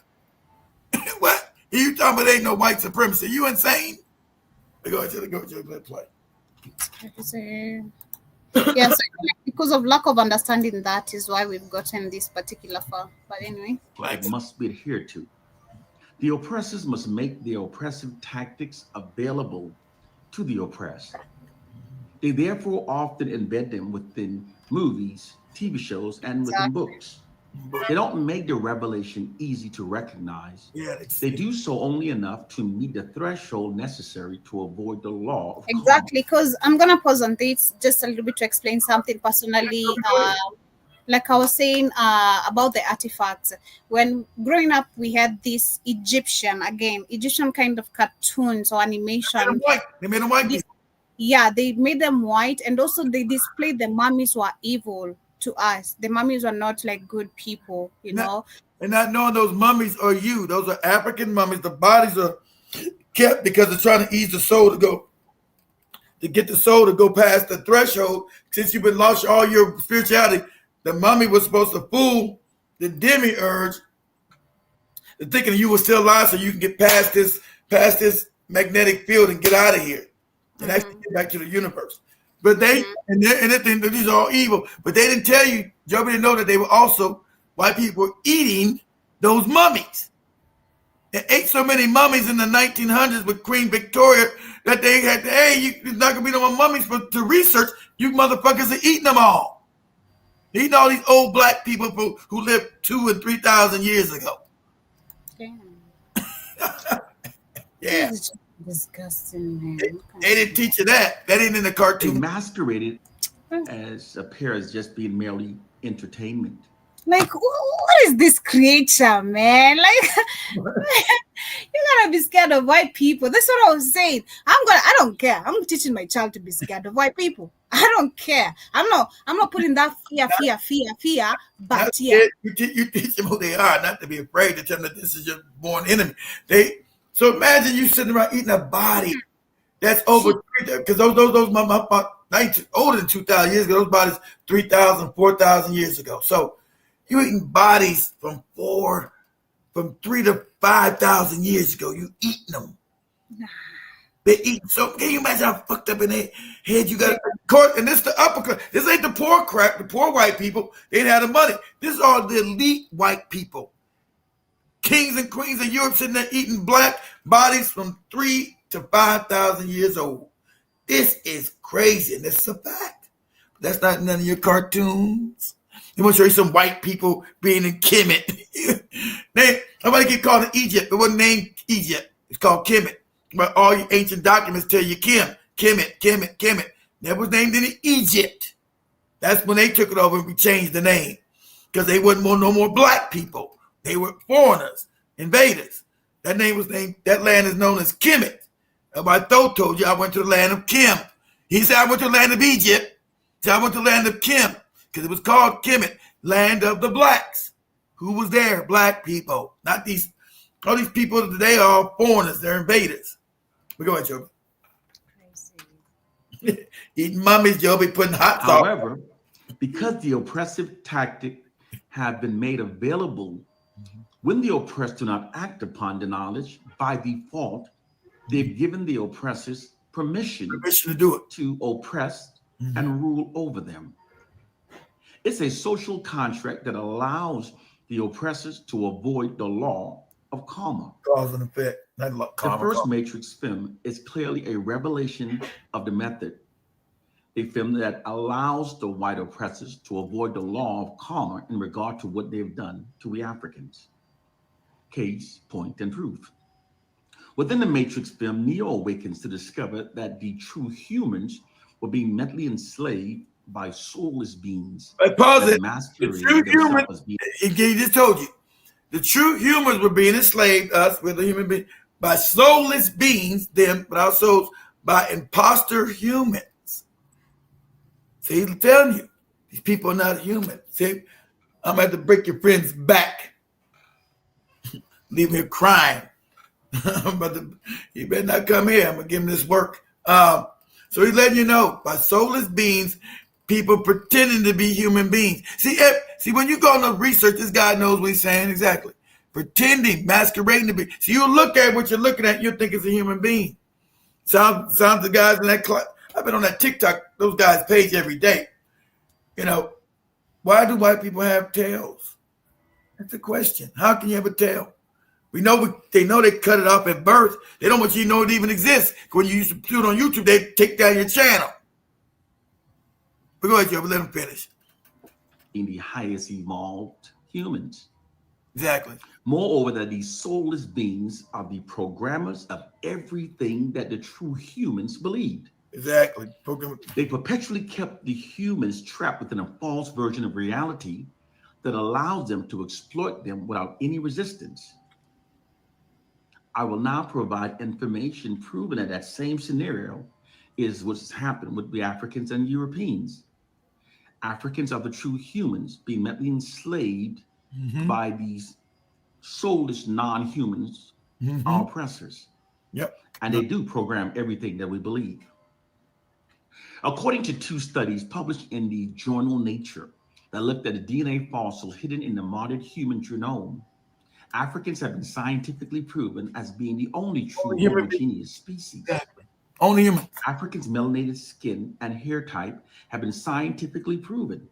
What? You talking about ain't no white supremacy? You insane? Go ahead and play. Yes, because of lack of understanding, that is why we've gotten this particular far. But anyway, must be adhered to. The oppressors must make their oppressive tactics available to the oppressed. They therefore often embed them within movies, TV shows, and within books. They don't make the revelation easy to recognize. Yeah, they do so only enough to meet the threshold necessary to avoid the law of Exactly, because I'm gonna pause on this just a little bit to explain something personally. Like I was saying about the artifacts. When growing up, we had this Egyptian kind of cartoons or animation. They made them white. Yeah, they made them white, and also they displayed the mummies were evil to us. The mummies were not like good people, you know. And not knowing those mummies are you. Those are African mummies. The bodies are kept because they're trying to ease the soul to get the soul to go past the threshold. Since you've been lost all your spirituality, the mummy was supposed to fool the demiurge, thinking you were still alive so you can get past this magnetic field and get out of here and actually get back to the universe. But they they think that these are all evil. But they didn't tell you, Joe didn't know that they were also white people eating those mummies. They ate so many mummies in the 1900s with Queen Victoria that they had to, there's not going to be no more mummies to research. You motherfuckers are eating them all. Eating all these old black people who lived 2,000 and 3,000 years ago. Yeah. This is disgusting, man. They didn't teach you that. That ain't in the cartoon. They masqueraded as appear as just being merely entertainment. Like, what is this creature, man? Like, you gotta be scared of white people. That's what I was saying. I don't care. I'm teaching my child to be scared of white people. I don't care. I'm not putting that fear. But yeah, you teach them who they are, not to be afraid to tell them that this is your born enemy. So imagine you sitting around eating a body that's over 3,000, because those my older than 2,000 years ago. Those bodies 3,000, 4,000 years ago. So you eating bodies from 3 to 5,000 years ago. You eating them. They eat. So can you imagine how fucked up in their head you got? And this the upper class. This ain't the poor crap. The poor white people. They didn't have the money. This is all the elite white people. Kings and queens of Europe sitting there eating black bodies from 3 to 5,000 years old. This is crazy, and this is a fact. That's not none of your cartoons. You want to show you some white people being in Kemet. Nobody get called in Egypt. It wasn't named Egypt. It's called Kemet. But all your ancient documents tell you Kemet. That was named in Egypt. That's when they took it over and we changed the name. Because they wasn't no more black people. They were foreigners, invaders. That land is known as Kemet. My Tho told you I went to the land of Kim. He said I went to the land of Egypt. He said I went to the land of Kim. Because it was called Kemet, land of the blacks. Who was there? Black people. Not all these people today are all foreigners. They're invaders. But go ahead, Joby. Eating mummies, Joby, putting hot sauce. However, because the oppressive tactic have been made available, when the oppressed do not act upon the knowledge, by default, they've given the oppressors permission to do it, to oppress and rule over them. It's a social contract that allows the oppressors to avoid the law of karma. Cause and effect. The first Matrix film is clearly a revelation of the method, a film that allows the white oppressors to avoid the law of karma in regard to what they've done to we Africans. Case, point, and proof. Within the Matrix film, Neo awakens to discover that the true humans were being mentally enslaved by soulless beings. Pause it. The true humans, he just told you, the true humans were being enslaved, us, with the human being, by soulless beings, them, but also by imposter humans. See, he's telling you, these people are not human. See, I'm going to have to break your friend's back. Leave me crying. You better not come here. I'm going to give him this work. So he's letting you know, by soulless beings, people pretending to be human beings. See, when you go into research, this guy knows what he's saying exactly. Pretending, masquerading to be. So you look at what you're looking at, you think it's a human being. Sounds the guys in that class. I've been on that TikTok, those guys' page every day. You know, why do white people have tails? That's the question. How can you have a tail? They know they cut it off at birth. They don't want you to know it even exists. When you used to do it on YouTube, they take down your channel. But go ahead, Joe, let them finish. In the highest evolved humans. Exactly. Moreover, that these soulless beings are the programmers of everything that the true humans believed. Exactly. They perpetually kept the humans trapped within a false version of reality that allows them to exploit them without any resistance. I will now provide information proving that that same scenario is what's happened with the Africans and Europeans. Africans are the true humans being mentally enslaved by these soulless non-humans, our oppressors. Yep. And they do program everything that we believe. According to 2 studies published in the journal Nature that looked at a DNA fossil hidden in the modern human genome, Africans have been scientifically proven as being the only true homogeneous species. Exactly. Only human. Africans' melanated skin and hair type have been scientifically proven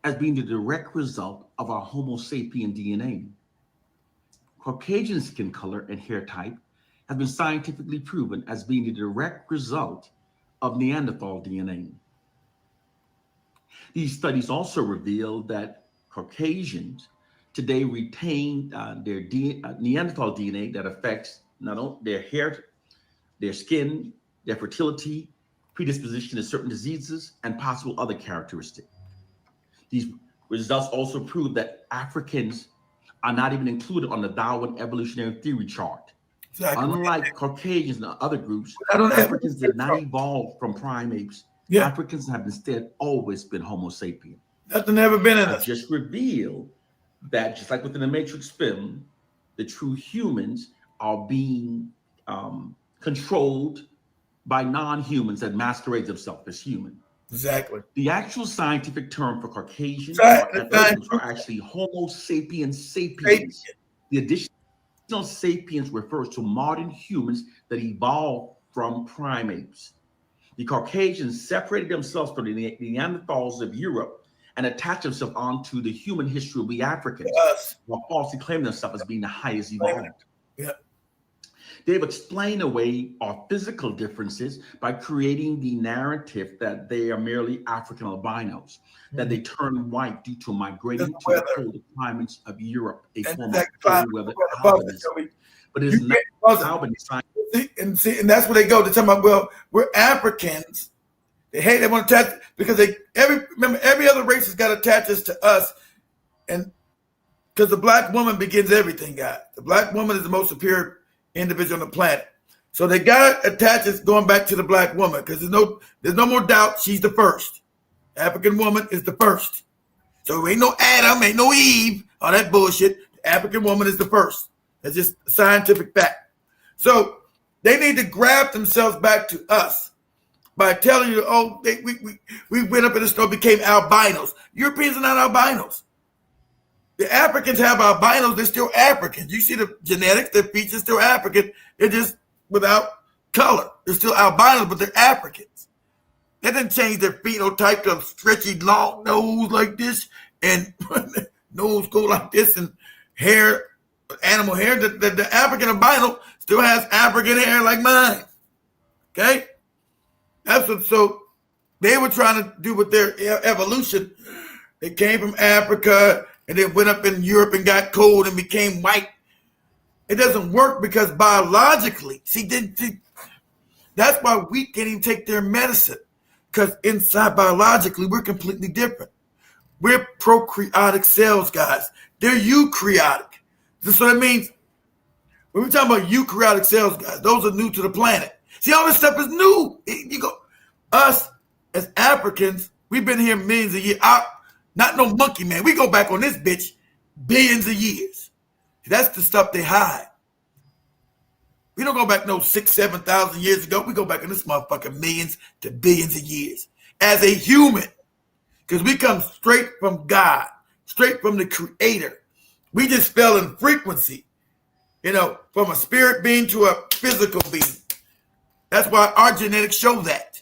as being the direct result of our Homo sapien DNA. Caucasian skin color and hair type have been scientifically proven as being the direct result of Neanderthal DNA. These studies also reveal that Caucasians today retain their Neanderthal DNA that affects not only their hair, their skin, their fertility, predisposition to certain diseases, and possible other characteristics. These results also prove that Africans are not even included on the Darwin evolutionary theory chart. Exactly. Unlike Caucasians and other groups, Africans did not evolve from primates. Yeah. Africans have instead always been Homo sapien. Nothing ever been in us. Just revealed that, just like within the Matrix film, the true humans are being controlled by non-humans that masquerade themselves as human. Exactly. The actual scientific term for Caucasians are actually Homo sapiens sapiens. The additional sapiens refers to modern humans that evolved from primates. The Caucasians separated themselves from the Neanderthals of Europe and attached themselves onto the human history of the Africans, while falsely claiming themselves as being the highest evolved. Yeah. They've explained away our physical differences by creating the narrative that they are merely African albinos, that they turn white due to migrating to the colder climates of Europe, a form of cold weather albinism. But it is not albinism. And that's where they go. They're talking about, well, we're Africans. They want to attach because every other race has got to attach us to us, and because the black woman begins everything, guys. The black woman is the most superior individual on the planet, so they got to attach us going back to the black woman because there's no more doubt she's the first. African woman is the first. So ain't no Adam, ain't no Eve, all that bullshit. The African woman is the first. That's just a scientific fact. So they need to grab themselves back to us by telling you, oh, we went up in the store, became albinos. Europeans are not albinos. The Africans have albinos, they're still Africans. You see the genetics, their features still African. They're just without color. They're still albinos, but they're Africans. That didn't change their phenotype to a stretchy long nose like this and nose go like this and hair, animal hair. The African albino still has African hair like mine. Okay? That's what, so they were trying to do with their evolution. They came from Africa and they went up in Europe and got cold and became white. It doesn't work because biologically, that's why we can't even take their medicine, because inside biologically, we're completely different. We're prokaryotic cells, guys. They're eukaryotic. That's what it means. When we talk about eukaryotic cells, guys, those are new to the planet. See, all this stuff is new. Us as Africans, we've been here millions of years. Not no monkey man. We go back on this bitch billions of years. That's the stuff they hide. We don't go back no 6,000, 7,000 years ago. We go back in this motherfucker millions to billions of years as a human, because we come straight from God, straight from the Creator. We just fell in frequency, from a spirit being to a physical being. That's why our genetics show that.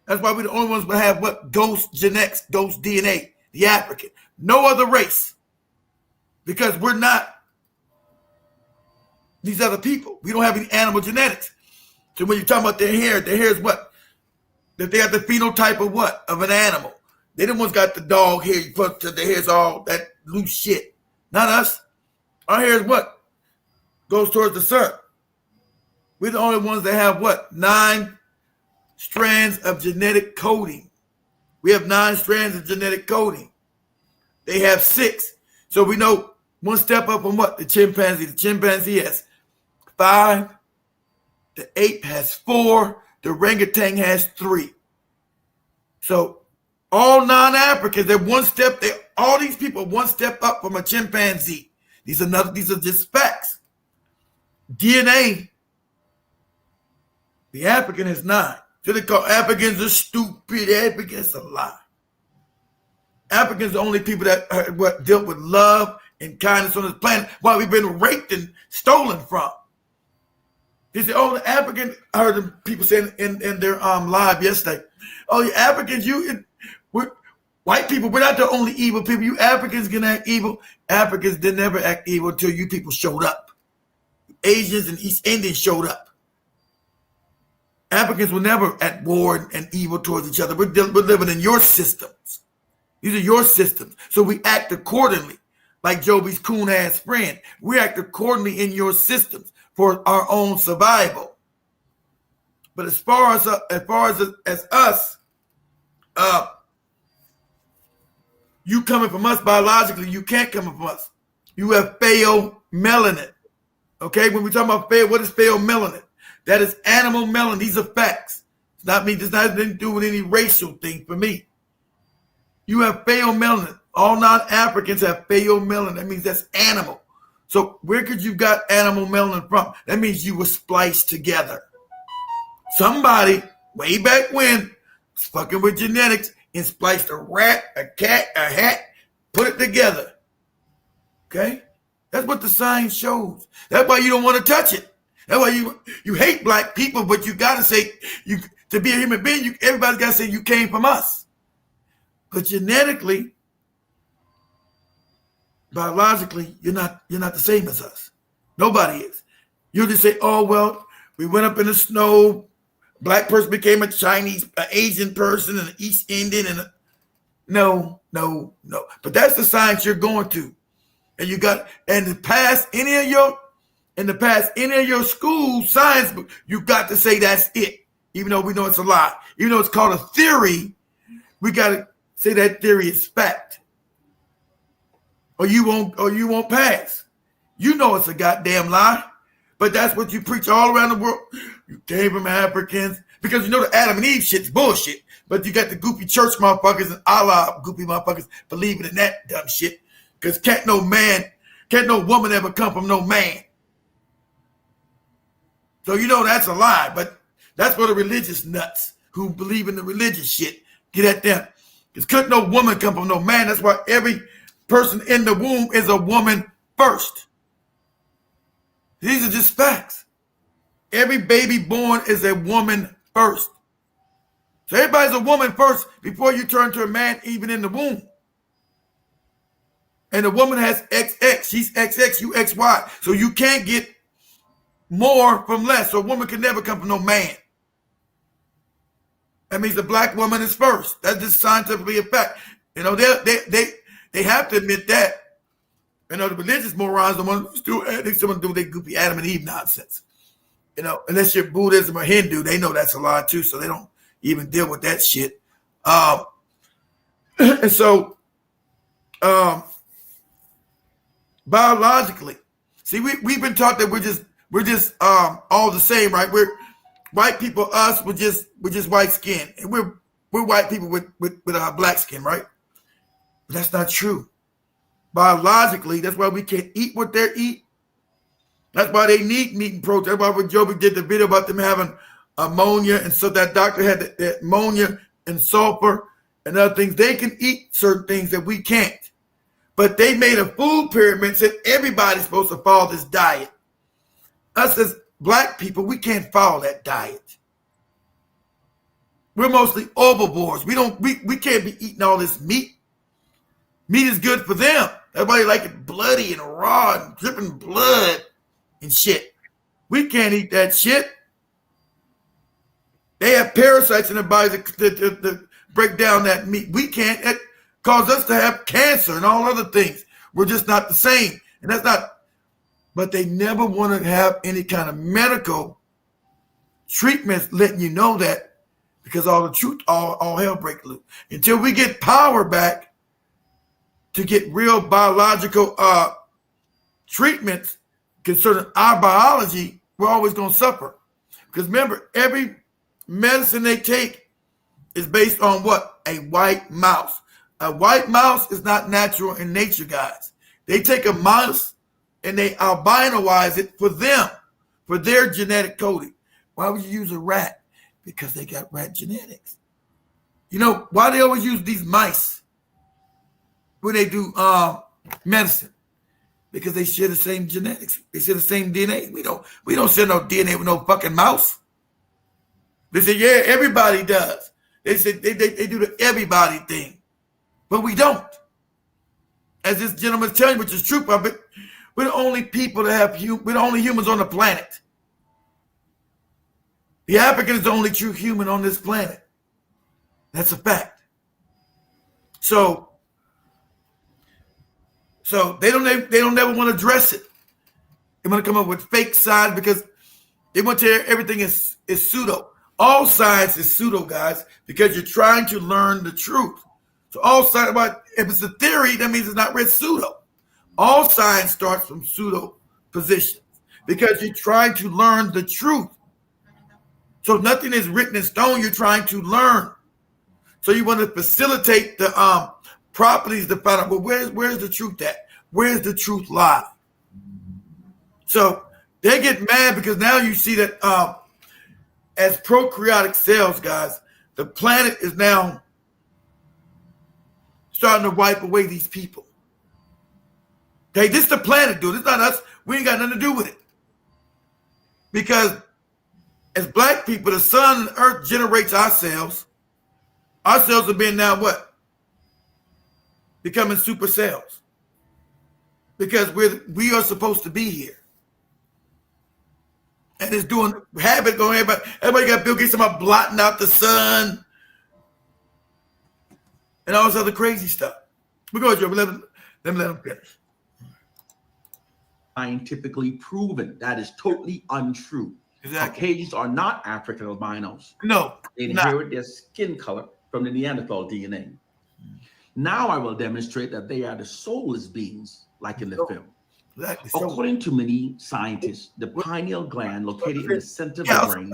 That's why we're the only ones that have ghost genetics, ghost DNA, the African. No other race. Because we're not these other people. We don't have any animal genetics. So when you're talking about their hair is what? That they have the phenotype of what? Of an animal. They the ones got the dog hair. You put their hair's all that loose shit. not us. Our hair is what? Goes towards the sun. We're the only ones that have what? 9 strands of genetic coding. We have 9 strands of genetic coding. They have 6. So we know one step up from what? The chimpanzee. The chimpanzee has 5. The ape has 4. The orangutan has 3. So all non-Africans, they're one step. All these people one step up from a chimpanzee. These are just facts. DNA. The African is 9. So they call Africans are stupid. Africans a lie. Africans are the only people that dealt with love and kindness on this planet while we've been raped and stolen from. They say, oh, the African, I heard them people saying in their live yesterday, oh, you Africans, white people, we're not the only evil people. You Africans can act evil. Africans didn't never act evil until you people showed up. Asians and East Indians showed up. Africans were never at war and evil towards each other. We're living in your systems. These are your systems. So we act accordingly. Like Joby's coon-ass friend. We act accordingly in your systems for our own survival. But as far as us, you coming from us biologically, you can't come from us. You have pheomelanin. Okay, when we talk about what is pheomelanin? That is animal melanin. These are facts. It's not me. This has nothing to do with any racial thing for me. You have pheomelanin. All non-Africans have pheomelanin. That means that's animal. So where could you got animal melanin from? That means you were spliced together. Somebody way back when was fucking with genetics and spliced a rat, a cat, a hat, put it together. Okay? That's what the science shows. That's why you don't want to touch it. That's why you hate black people, but you gotta say to be a human being, everybody's gotta say you came from us. But genetically, biologically, you're not the same as us. Nobody is. You just say, oh well, we went up in the snow. Black person became a Chinese, an Asian person, an East Indian, and no. But that's the science you're going to, and you got in the past any of your school science book, you got to say that's it, even though we know it's a lie. Even though it's called a theory, we got to say that theory is fact, or you won't pass. You know it's a goddamn lie, but that's what you preach all around the world. You came from Africans because you know the Adam and Eve shit's bullshit. But you got the goofy church motherfuckers and Allah goofy motherfuckers believing in that dumb shit. Because can't no woman ever come from no man. So you know that's a lie, but that's for the religious nuts who believe in the religious shit. Get at them. Because couldn't no woman come from no man. That's why every person in the womb is a woman first. These are just facts. Every baby born is a woman first. So everybody's a woman first before you turn to a man, even in the womb. And the woman has XX. She's XX, you XY. So you can't get more from less. So a woman can never come from no man. That means the black woman is first. That's just scientifically a fact. You know, they have to admit that. You know, the religious morons, the ones who still do their goofy Adam and Eve nonsense. You know, unless you're Buddhism or Hindu, they know that's a lie too, so they don't even deal with that shit. And so, biologically, see, we've been taught that we're just all the same, right? We're white people. Us, we're just white skin, and we're white people with black skin, right? But that's not true. Biologically, that's why we can't eat what they eat. That's why they need meat and protein. That's why when Joby did the video about them having ammonia, and so that doctor had the ammonia and sulfur and other things. They can eat certain things that we can't. But they made a food pyramid, said everybody's supposed to follow this diet. Us as black people, we can't follow that diet. We're mostly overboards. We can't be eating all this meat. Meat is good for them. Everybody like it bloody and raw and dripping blood and shit. We can't eat that shit. They have parasites in their bodies to break down that meat. We can't. It causes us to have cancer and all other things. We're just not the same. And that's not, but they never want to have any kind of medical treatments letting you know that, because all the truth, all hell break loose. Until we get power back to get real biological treatments concerning our biology, we're always going to suffer. Because remember, every medicine they take is based on what? A white mouse. A white mouse is not natural in nature, guys. They take a mouse and they albinoize it for them, for their genetic coding. Why would you use a rat? Because they got rat genetics. You know, why they always use these mice when they do medicine? Because they share the same genetics. They share the same DNA. We don't share no DNA with no fucking mouse. They say, yeah, everybody does. They say they do the everybody thing. But we don't. As this gentleman's telling you, which is true, but we're the only people that have, we're the only humans on the planet. The African is the only true human on this planet. That's a fact. So they don't never want to address it. They want to come up with fake science because they want to everything is pseudo. All science is pseudo, guys, because you're trying to learn the truth. So all science, if it's a theory, that means it's not real pseudo. All science starts from pseudo positions because you're trying to learn the truth. So nothing is written in stone. You're trying to learn. So you want to facilitate the properties to find out, well, where's the truth at? Where's the truth lie? So they get mad because now you see that as prokaryotic cells, guys, the planet is now starting to wipe away these people. Okay, this is the planet, dude. It's not us. We ain't got nothing to do with it. Because as black people, the sun and earth generates our cells. Our cells are being now what? Becoming super cells. Because we are supposed to be here. And it's doing habit going, everybody got Bill Gates about blotting out the sun and all this other crazy stuff. We're going to let them finish. Scientifically proven. That is totally untrue. Exactly. Caucasians are not African albinos. No. They inherit their skin color from the Neanderthal DNA. Now I will demonstrate that they are the soulless beings, like in the film. Exactly. According to many scientists, the pineal gland located in the center of the brain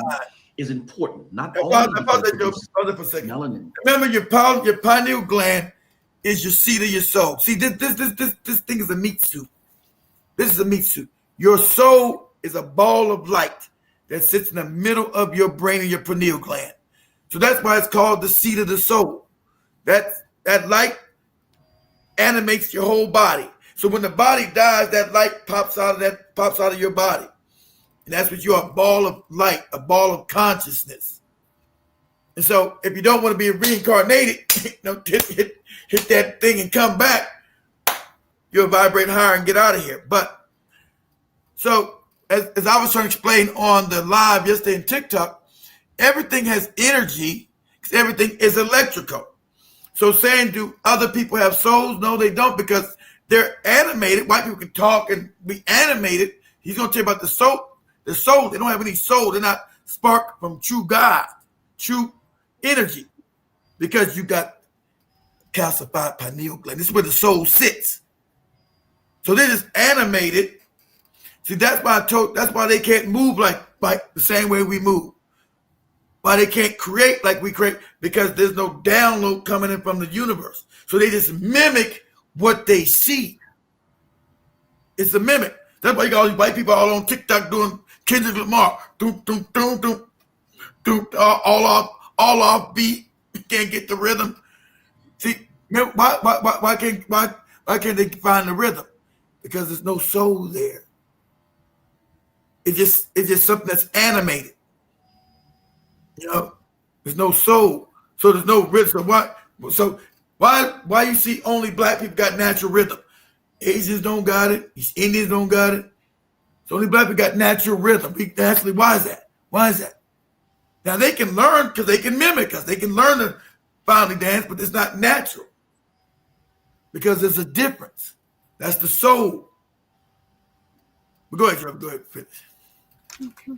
is important, not only because it produces melanin. Remember, your pineal gland is your seat of your soul. See, this thing is a meat suit. This is a meat suit. Your soul is a ball of light that sits in the middle of your brain and your pineal gland. So that's why it's called the seat of the soul. That light animates your whole body. So when the body dies, that light pops out of your body. And that's what you are, a ball of light, a ball of consciousness. And so if you don't want to be reincarnated, hit that thing and come back, you'll vibrate higher and get out of here. But so as I was trying to explain on the live yesterday in TikTok, everything has energy because everything is electrical. So saying, do other people have souls? No, they don't, because they're animated. White people can talk and be animated. He's going to tell you about the soul. The soul, they don't have any soul. They're not sparked from true God, true energy, because you got calcified pineal gland. This is where the soul sits. So they're just animated. See, that's why they can't move like the same way we move. Why they can't create like we create, because there's no download coming in from the universe. So they just mimic what they see. It's a mimic. That's why you got all these white people all on TikTok doing Kendrick Lamar, all off beat. You can't get the rhythm. See, why can't they find the rhythm? Because there's no soul there. It's just something that's animated. You know, there's no soul, so there's no rhythm. So why you see only black people got natural rhythm? Asians don't got it. Indians don't got it. So only black people got natural rhythm. Actually, why is that? Why is that? Now they can learn because they can mimic us. They can learn to finally dance, but it's not natural because there's a difference. That's the soul. But go ahead, Trevor. Go ahead, finish. Okay.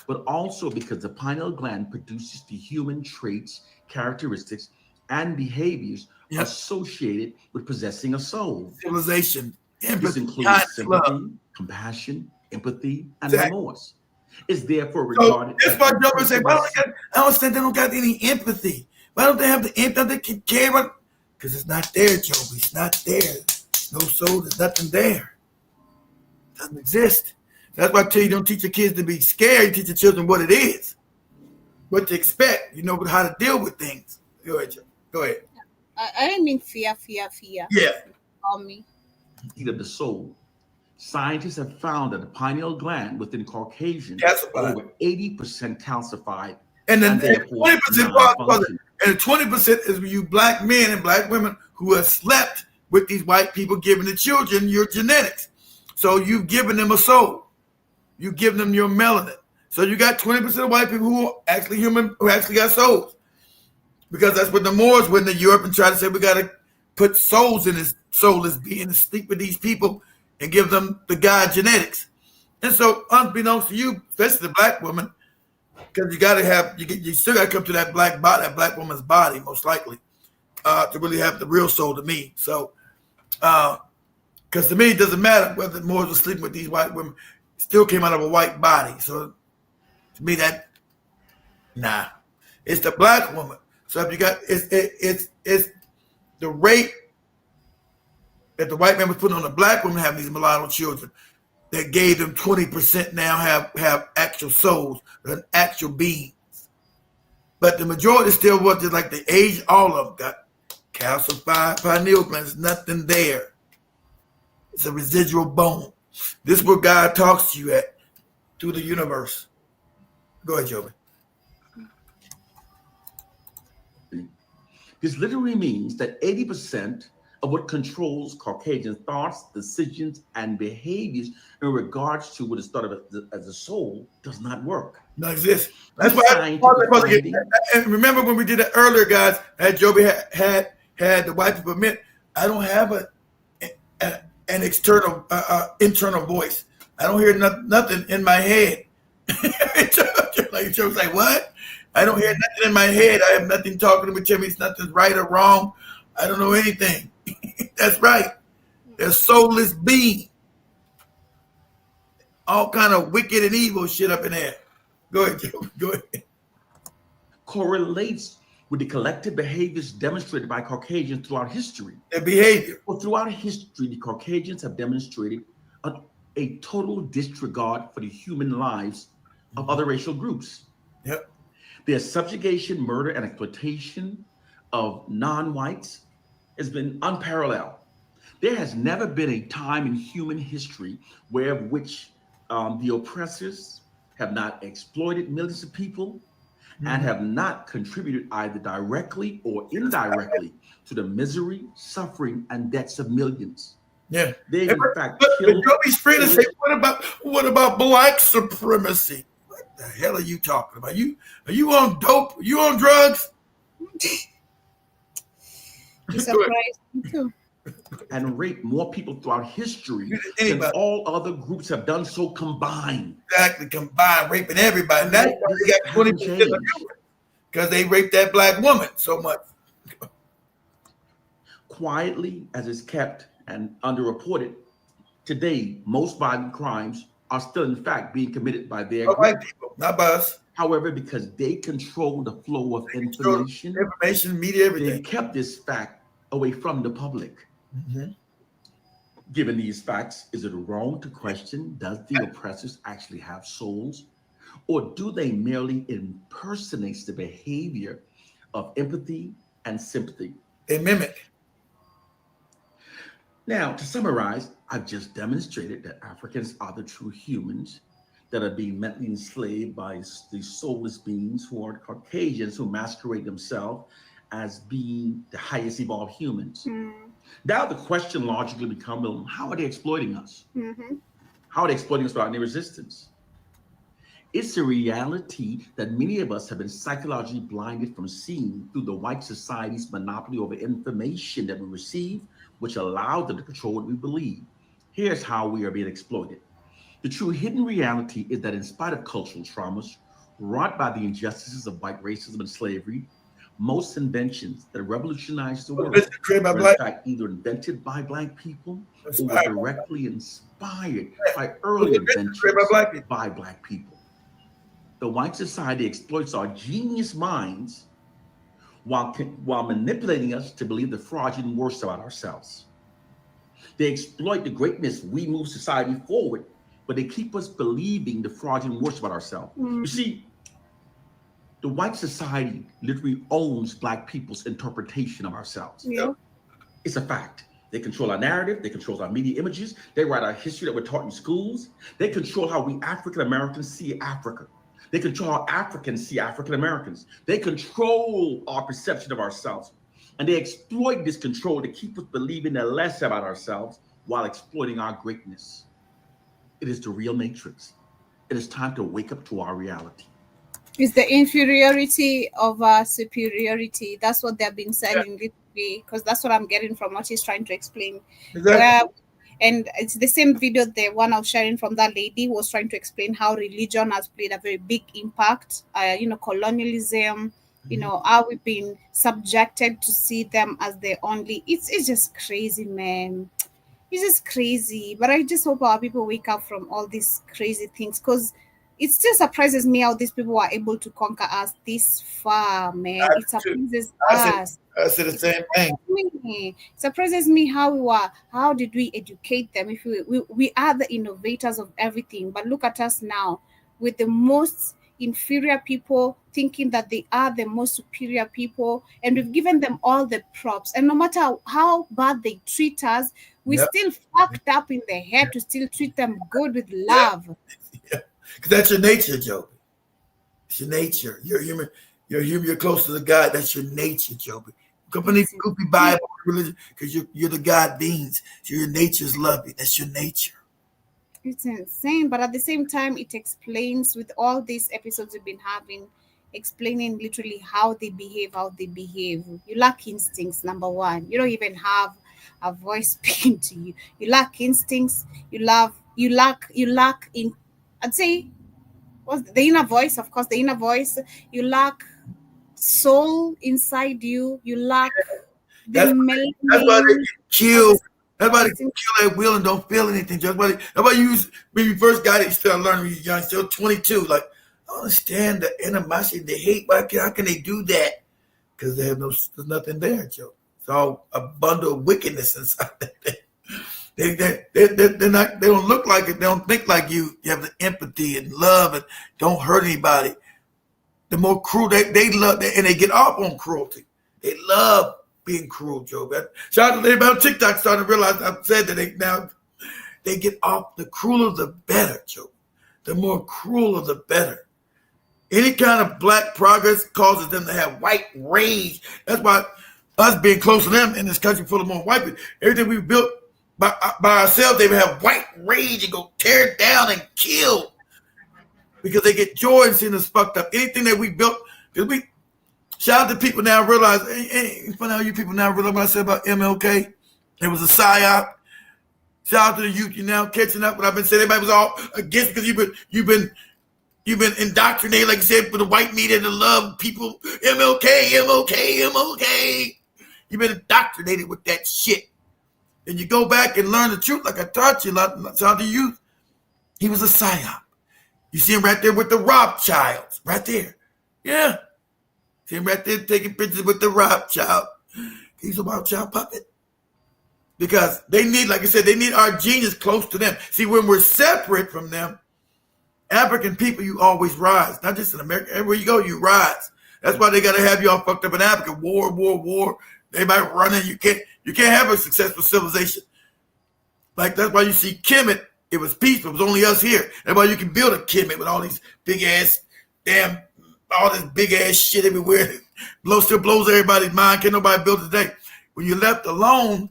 But also because the pineal gland produces the human traits, characteristics, and behaviors associated with possessing a soul. Civilization. Empathy, this includes sympathy, compassion, empathy, and remorse. It's therefore regarded as why Joe say, I don't understand they don't got any empathy. Why don't they have the empathy they can care about? Because it's not there, Joe. It's not there. No soul, there's nothing there. It doesn't exist. That's why I tell you, don't teach your kids to be scared. You teach your children what it is, what to expect. You know how to deal with things. Go ahead, Joe. Go ahead. I didn't mean fear. Yeah. Call me. Of the soul. Scientists have found that the pineal gland within Caucasians over 80% calcified, and then 20% and 20% is you black men and black women who have slept with these white people, giving the children your genetics. So you've given them a soul. You've given them your melanin. So you got 20% of white people who are actually human, who actually got souls. Because that's what the Moors went to Europe and tried to say we got to put souls in this soulless being and sleep with these people and give them the God genetics. And so, unbeknownst to you, especially the black woman, because you got to have, you still got to come to that black body, that black woman's body, most likely, to really have the real soul to me. So, because to me, it doesn't matter whether the Moors were sleeping with these white women, it still came out of a white body. So, to me, it's the black woman. So if you got, it's the rape that the white man was putting on the black woman having these mulatto children that gave them 20% now have actual souls, and actual beings. But the majority still was just like the age, all of them got calcified pineal glands, nothing there. It's a residual bone. This is where God talks to you at through the universe. Go ahead, Joby. This literally means that 80% of what controls Caucasian thoughts, decisions, and behaviors in regards to what is thought of as a soul does not work. Not exist. That's why and remember when we did it earlier, guys, that Joby had the white people admit, I don't have an external internal voice. I don't hear nothing in my head. Like Joe's like, what? I don't hear nothing in my head. I have nothing talking to me, tell me nothing's right or wrong. I don't know anything. That's right. They're soulless beings. All kind of wicked and evil shit up in there. Go ahead, Joe. Go ahead. Correlates with the collective behaviors demonstrated by Caucasians throughout history. Their behavior. Well, throughout history, the Caucasians have demonstrated a total disregard for the human lives of other racial groups. Yep. Their subjugation, murder, and exploitation of non-whites has been unparalleled. There has never been a time in human history where the oppressors have not exploited millions of people and have not contributed either directly or indirectly to the misery, suffering, and deaths of millions. Yeah. They in fact killed. Joby's free to say, what about black supremacy? What the hell are you talking about? Are you on dope? Are you on drugs? Surprised me too. And rape more people throughout history than all other groups have done so combined. Exactly, combined, raping everybody. And that's why they got 20% because they raped that black woman so much. Quietly, as is kept and underreported, today most violent crimes are still in fact being committed by their group. White people, not by us. However, because they control the flow of information, media, everything, they kept this fact away from the public. Mm-hmm. Given these facts, is it wrong to question, does the oppressors actually have souls? Or do they merely impersonate the behavior of empathy and sympathy? They mimic. Now, to summarize, I've just demonstrated that Africans are the true humans that are being mentally enslaved by these soulless beings who are Caucasians who masquerade themselves as being the highest evolved humans. Now the question logically becomes, well, how are they exploiting us? How are they exploiting us without any resistance? It's a reality that many of us have been psychologically blinded from seeing through the white society's monopoly over information that we receive, which allow them to control what we believe. Here's how we are being exploited. The true hidden reality is that in spite of cultural traumas wrought by the injustices of white racism and slavery, most inventions that revolutionized the world were in fact either invented by Black people or were directly inspired by early inventions by Black people. The white society exploits our genius minds while manipulating us to believe the fraudulent worst about ourselves. They exploit the greatness we move society forward, but they keep us believing the fraudulent worst about ourselves. You see, the white society literally owns Black people's interpretation of ourselves. Yeah. It's a fact. They control our narrative. They control our media images. They write our history that we're taught in schools. They control how we African Americans see Africa. They control how Africans see African Americans. They control our perception of ourselves. And they exploit this control to keep us believing the less about ourselves while exploiting our greatness. It is the real matrix. It is time to wake up to our reality. It's the inferiority of our superiority. That's what they've been selling literally, because that's what I'm getting from what he's trying to explain. Exactly. And it's the same video, the one I was sharing from that lady who was trying to explain how religion has played a very big impact. Colonialism, how we've been subjected to see them as the only. It's just crazy, man. It's just crazy. But I just hope our people wake up from all these crazy things, because it still surprises me how these people are able to conquer us this far, man. It surprises us. I said the same thing. It surprises me how did we educate them? If we are the innovators of everything, but look at us now with the most inferior people thinking that they are the most superior people, and we've given them all the props, and no matter how bad they treat us, we still fucked up in the head to still treat them good with love. Because that's your nature, Joby. It's your nature. You're human. You're human. You're close to the God. That's your nature, Joby. Come from these goofy Bible religion, because you're the God beings. So your nature's loving. That's your nature. It's insane, but at the same time, it explains, with all these episodes we've been having, explaining literally how they behave. You lack instincts, number one. You don't even have a voice speaking to you. You lack instincts. You lack in. I'd say, what's the inner voice? Of course, the inner voice. You lack soul inside you. You lack the melanin. That's why they get killed. That's why they kill that will and don't feel anything. That's why when you first got it, you still learning when you're young, still 22. Like, I don't understand the animosity, the hate. How can they do that? Because there's nothing there, Joe. It's all a bundle of wickedness inside that. They don't look like it. They don't think like you. You have the empathy and love and don't hurt anybody. The more cruel they love, and they get off on cruelty. They love being cruel, Joe. Shout out to everybody on TikTok starting to realize I've said that they get off. The crueler the better, Joe. The more crueler the better. Any kind of black progress causes them to have white rage. That's why us being close to them in this country full of more white people, everything we built by ourselves, they would have white rage and go tear it down and kill, because they get joy in seeing us fucked up. Anything that we built, because we shout out to people now realize, it's funny how you people now realize what I said about MLK. It was a psyop. Shout out to the youth, you now catching up. What I've been saying, everybody was all against, because you've been indoctrinated, like you said, for the white media to love people. MLK. You've been indoctrinated with that shit. And you go back and learn the truth, like I taught you, shout out to youth. He was a psyop. You see him right there with the Rothschilds, right there. Yeah. See him right there taking pictures with the Rothschild. He's a Rothschild puppet. Because they need, like I said, they need our genius close to them. See, when we're separate from them, African people, you always rise. Not just in America. Everywhere you go, you rise. That's why they got to have you all fucked up in Africa. War. Everybody running. You can't have a successful civilization. Like, that's why you see Kemet. It was peaceful. It was only us here. That's why you can build a Kemet with all these big ass, all this big ass shit everywhere. Still blows everybody's mind. Can't nobody build it today. When you're left alone,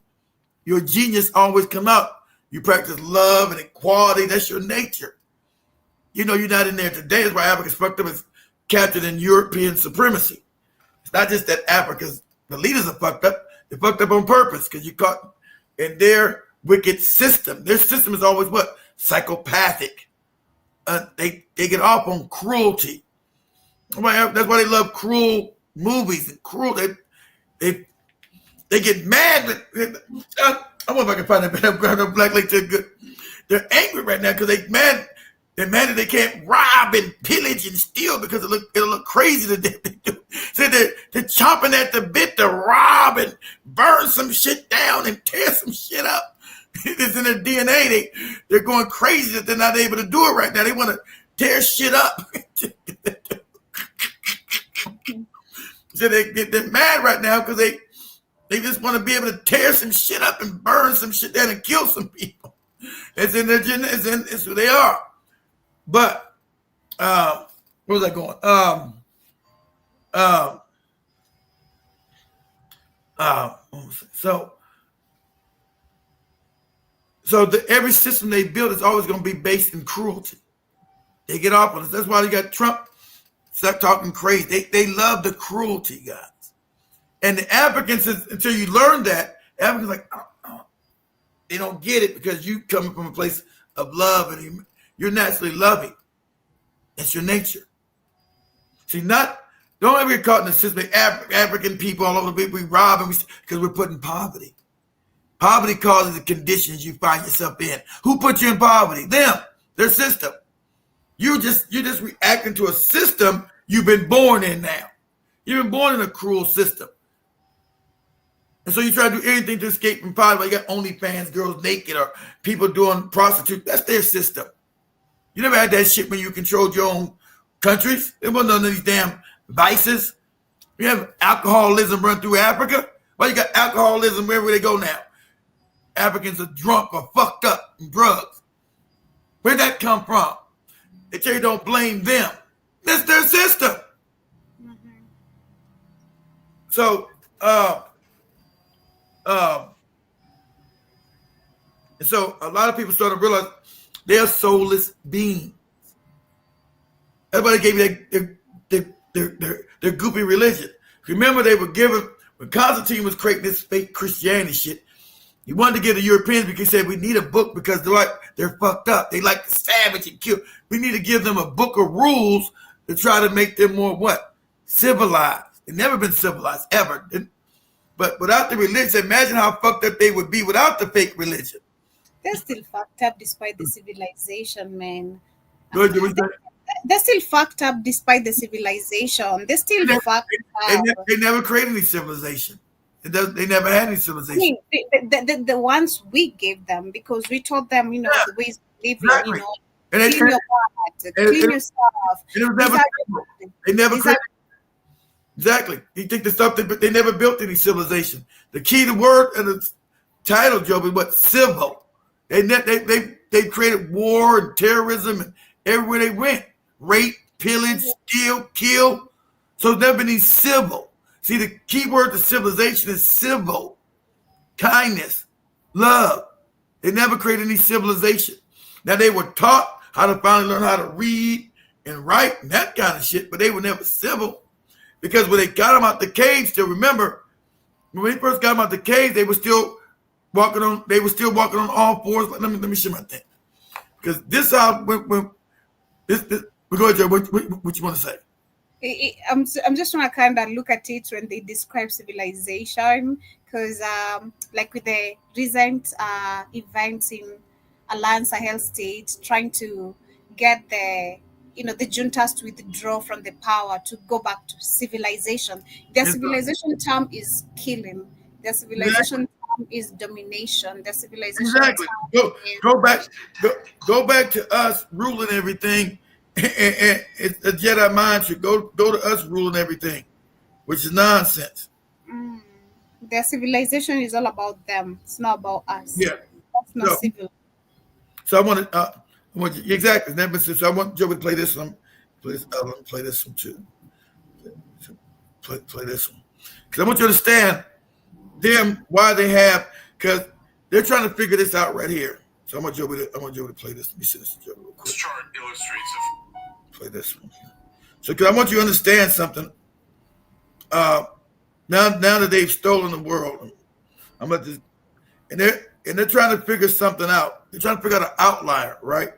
your genius always come out. You practice love and equality. That's your nature. You know you're not in there today. That's why Africa's fucked up. It's captured in European supremacy. It's not just that the leaders are fucked up. They're fucked up on purpose, because you caught in their wicked system. Their system is always what? Psychopathic. They get off on cruelty. That's why they love cruel movies and cruel. They get mad. I wonder if I can find that black lady. They're angry right now because they're mad that they can't rob and pillage and steal because it'll look crazy to them. So they're chomping at the bit to rob and burn some shit down and tear some shit up. It's in their DNA. They're going crazy that they're not able to do it right now. They want to tear shit up. So they're mad right now because they just want to be able to tear some shit up and burn some shit down and kill some people. It's in their genetic. It's who they are. But where was I going? Every system they build is always going to be based in cruelty. They get off on us. That's why they got Trump start talking crazy. They love the cruelty, guys. And the Africans, until you learn that, Africans like, they don't get it because you come from a place of love and you're naturally loving. That's your nature. See, don't ever get caught in the system. African people all over the place, we rob them because we're put in poverty. Poverty causes the conditions you find yourself in. Who put you in poverty? Them, their system. You're just reacting to a system you've been born in now. You've been born in a cruel system. And so you try to do anything to escape from poverty. You got OnlyFans, girls naked, or people doing prostitute. That's their system. You never had that shit when you controlled your own countries. There wasn't none of these damn vices. You have alcoholism run through Africa. Well, you got alcoholism wherever they go now. Africans are drunk or fucked up in drugs. Where'd that come from? They tell you don't blame them. That's their system. Mm-hmm. So, and so a lot of people start to realize they're soulless beings. Everybody gave you their goopy religion. Remember, they were given, when Constantine was creating this fake Christianity shit, he wanted to give the Europeans because he said, we need a book because they're fucked up. They like to savage and kill. We need to give them a book of rules to try to make them more what? Civilized. They've never been civilized, ever. But without the religion, imagine how fucked up they would be without the fake religion. They're still fucked up despite the civilization, man. They're still fucked up despite the civilization. They're still fucked up. They never created any civilization. They never had any civilization. I mean, the ones we gave them, because we taught them, the ways of living, exactly. Clean your heart, clean your stuff. They never created. Exactly. You think the stuff they never built any civilization. The key to word and the title, Joe, is what? Civil. They created war and terrorism and everywhere they went. Rape, pillage, steal, kill. So there's never been any civil. See, the key word to civilization is civil. Kindness, love. They never created any civilization. Now, they were taught how to finally learn how to read and write and that kind of shit, but they were never civil. Because when they got them out the cave, still remember, when they first got them out the cave, they were still walking on all fours. Let me show my thing. Because this how when this go ahead, Joe, what you want to say? I'm just trying to kind of look at it when they describe civilization, because like with the recent events in Alan Sahel state, trying to get the juntas to withdraw from the power to go back to civilization. Their civilization term is killing. Their civilization term is domination. Their civilization term go back to us ruling everything. And it's a Jedi mind should go to us ruling everything, which is nonsense. Their civilization is all about them. It's not about us. Yeah, that's not civil. So I want to exactly. So I want Joe to play this one. Play this one too. Play this one because I want you to understand them why they have, because they're trying to figure this out right here. So I want Joe to play this. Let me see this, Joe, real quick. This chart illustrates play this one. So because I want you to understand something. Now that they've stolen the world, I'm at this, and and they're trying to figure something out. They're trying to figure out an outlier, right?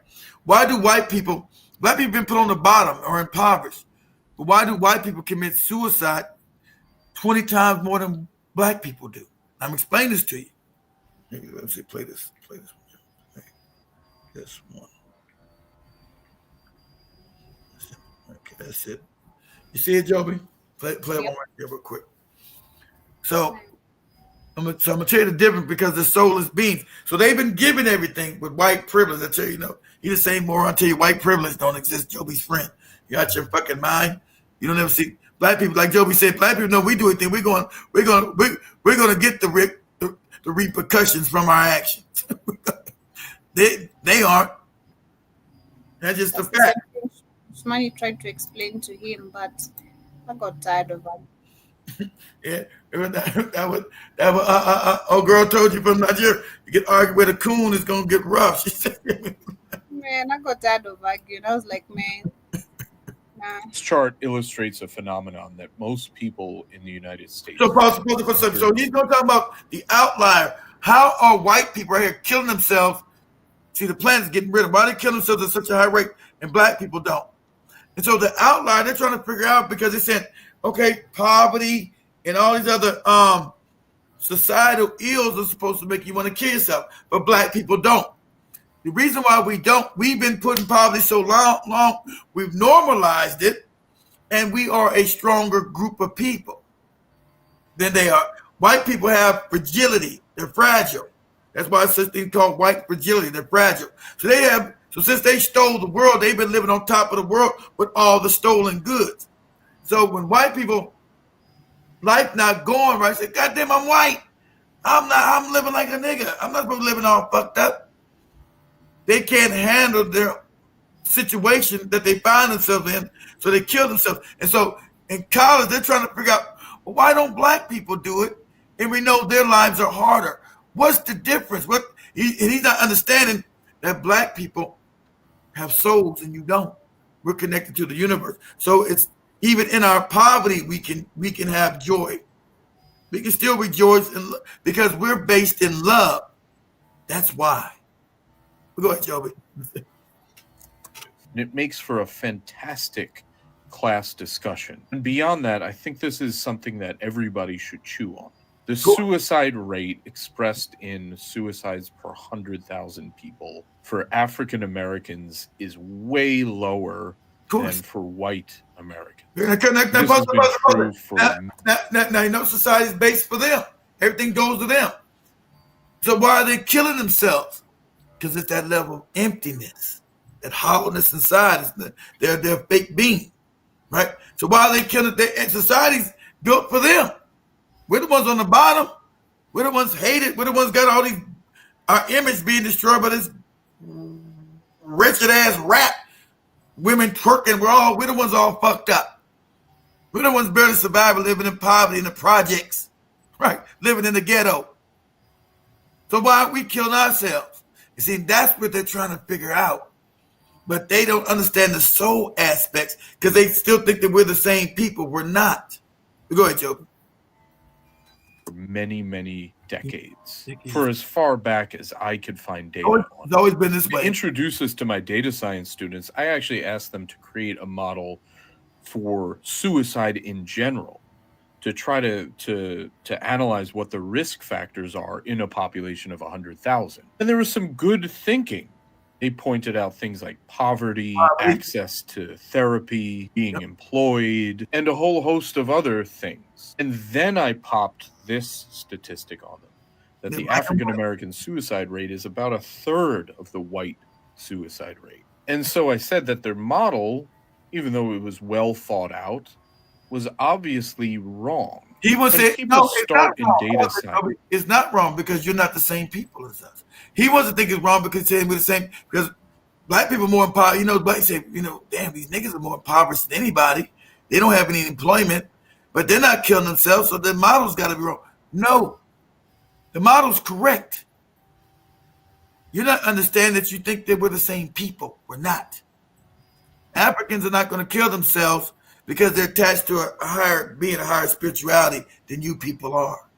Why do black people been put on the bottom or impoverished? But why do white people commit suicide 20 times more than black people do? I'm explaining this to you. Let's see, play this one. This one. Okay, that's it. You see it, Joby? Play it one right here real quick. So I'm gonna tell you the difference because they're soulless beings. So they've been given everything with white privilege. I tell you, he's the same moron. I tell you, white privilege don't exist. Joby's friend. You got your fucking mind. You don't ever see black people like Joby said. Black people know we do anything. We're gonna get the repercussions from our actions. They aren't. That's just the fact. Somebody tried to explain to him, but I got tired of it. Yeah, that was old girl told you from Nigeria, you get argued with a coon, it's gonna get rough. She said, man, I got tired of arguing. I was like, man, nah. This chart illustrates a phenomenon that most people in the United States. So he's gonna talk about the outlier. How are white people right here killing themselves? See, the planet's getting rid of. Why they kill themselves at such a high rate and black people don't? And so the outlier they're trying to figure out because they said, okay, poverty and all these other societal ills are supposed to make you want to kill yourself, but black people don't. The reason why we don't, we've been putting poverty so long, we've normalized it, and we are a stronger group of people than they are. White people have fragility; they're fragile. That's why it's such a thing called white fragility. They're fragile. So since they stole the world, they've been living on top of the world with all the stolen goods. So when white people, life not going right, say, God damn, I'm white. I'm living like a nigga. I'm not supposed to be living all fucked up. They can't handle their situation that they find themselves in, so they kill themselves. And so in college, they're trying to figure out, well, why don't black people do it? And we know their lives are harder. What's the difference? He's not understanding that black people have souls and you don't. We're connected to the universe. So it's even in our poverty, we can have joy. We can still rejoice because we're based in love. That's why. Go ahead, Joby. It makes for a fantastic class discussion. And beyond that, I think this is something that everybody should chew on. The suicide rate expressed in suicides per 100,000 people for African Americans is way lower than for white Americans. Now, society is based for them. Everything goes to them. So why are they killing themselves? Because it's that level of emptiness, that hollowness inside. They're fake being, right? So why are they killing? Society's built for them. We're the ones on the bottom. We're the ones hated. We're the ones got all these, our image being destroyed by this wretched ass rap. Women twerking. We're the ones all fucked up. We're the ones barely surviving, living in poverty in the projects, right? Living in the ghetto. So why aren't we killing ourselves? You see, that's what they're trying to figure out. But they don't understand the soul aspects because they still think that we're the same people. We're not. Go ahead, Joe. For many decades. For as far back as I could find data on. It's always been this way. To introduce this to my data science students, I actually asked them to create a model for suicide in general, to try to analyze what the risk factors are in a population of 100,000. And there was some good thinking. They pointed out things like poverty, access to therapy, being employed, and a whole host of other things. And then I popped this statistic on them, that the African-American suicide rate is about 1/3 of the white suicide rate. And so I said that their model, even though it was well thought out, was obviously wrong. He was saying, no, it's not wrong because you're not the same people as us. He wasn't thinking it's wrong because we're the same, because black people are more impoverished. Black say, damn, these niggas are more impoverished than anybody. They don't have any employment, but they're not killing themselves, so the model's got to be wrong. No, the model's correct. You're not understanding that you think that we're the same people. We're not. Africans are not going to kill themselves because they're attached to a higher spirituality than you people are.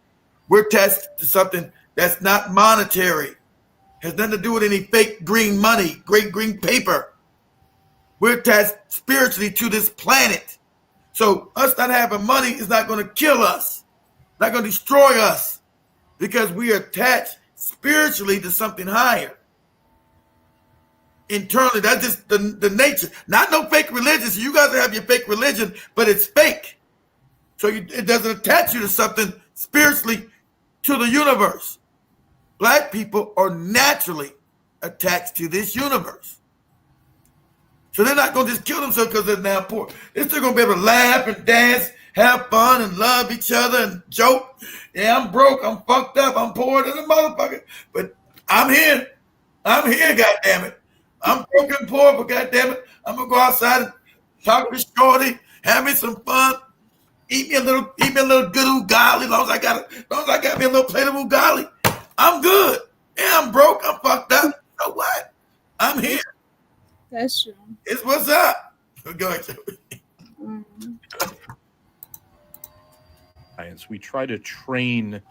We're attached to something that's not monetary. Has nothing to do with any fake green money, great green paper. We're attached spiritually to this planet. So us not having money is not going to kill us, not going to destroy us, because we are attached spiritually to something higher. Internally, that's just the nature. Not no fake religion. So you guys have your fake religion, but it's fake. So it doesn't attach you to something spiritually, to the universe. Black people are naturally attached to this universe. So they're not going to just kill themselves because they're now poor. They're still going to be able to laugh and dance, have fun and love each other and joke. Yeah, I'm broke. I'm fucked up. I'm poor than a motherfucker. But I'm here. I'm here, goddammit. I'm broke and poor, but goddammit, I'm going to go outside and talk to Shorty, have me some fun, eat me a little good ugali. As long as I got me a little plate of ugali, I'm good. Yeah, I'm broke. I'm fucked up. So what? I'm here. That's true. It's what's up. Go ahead. Science. We try to train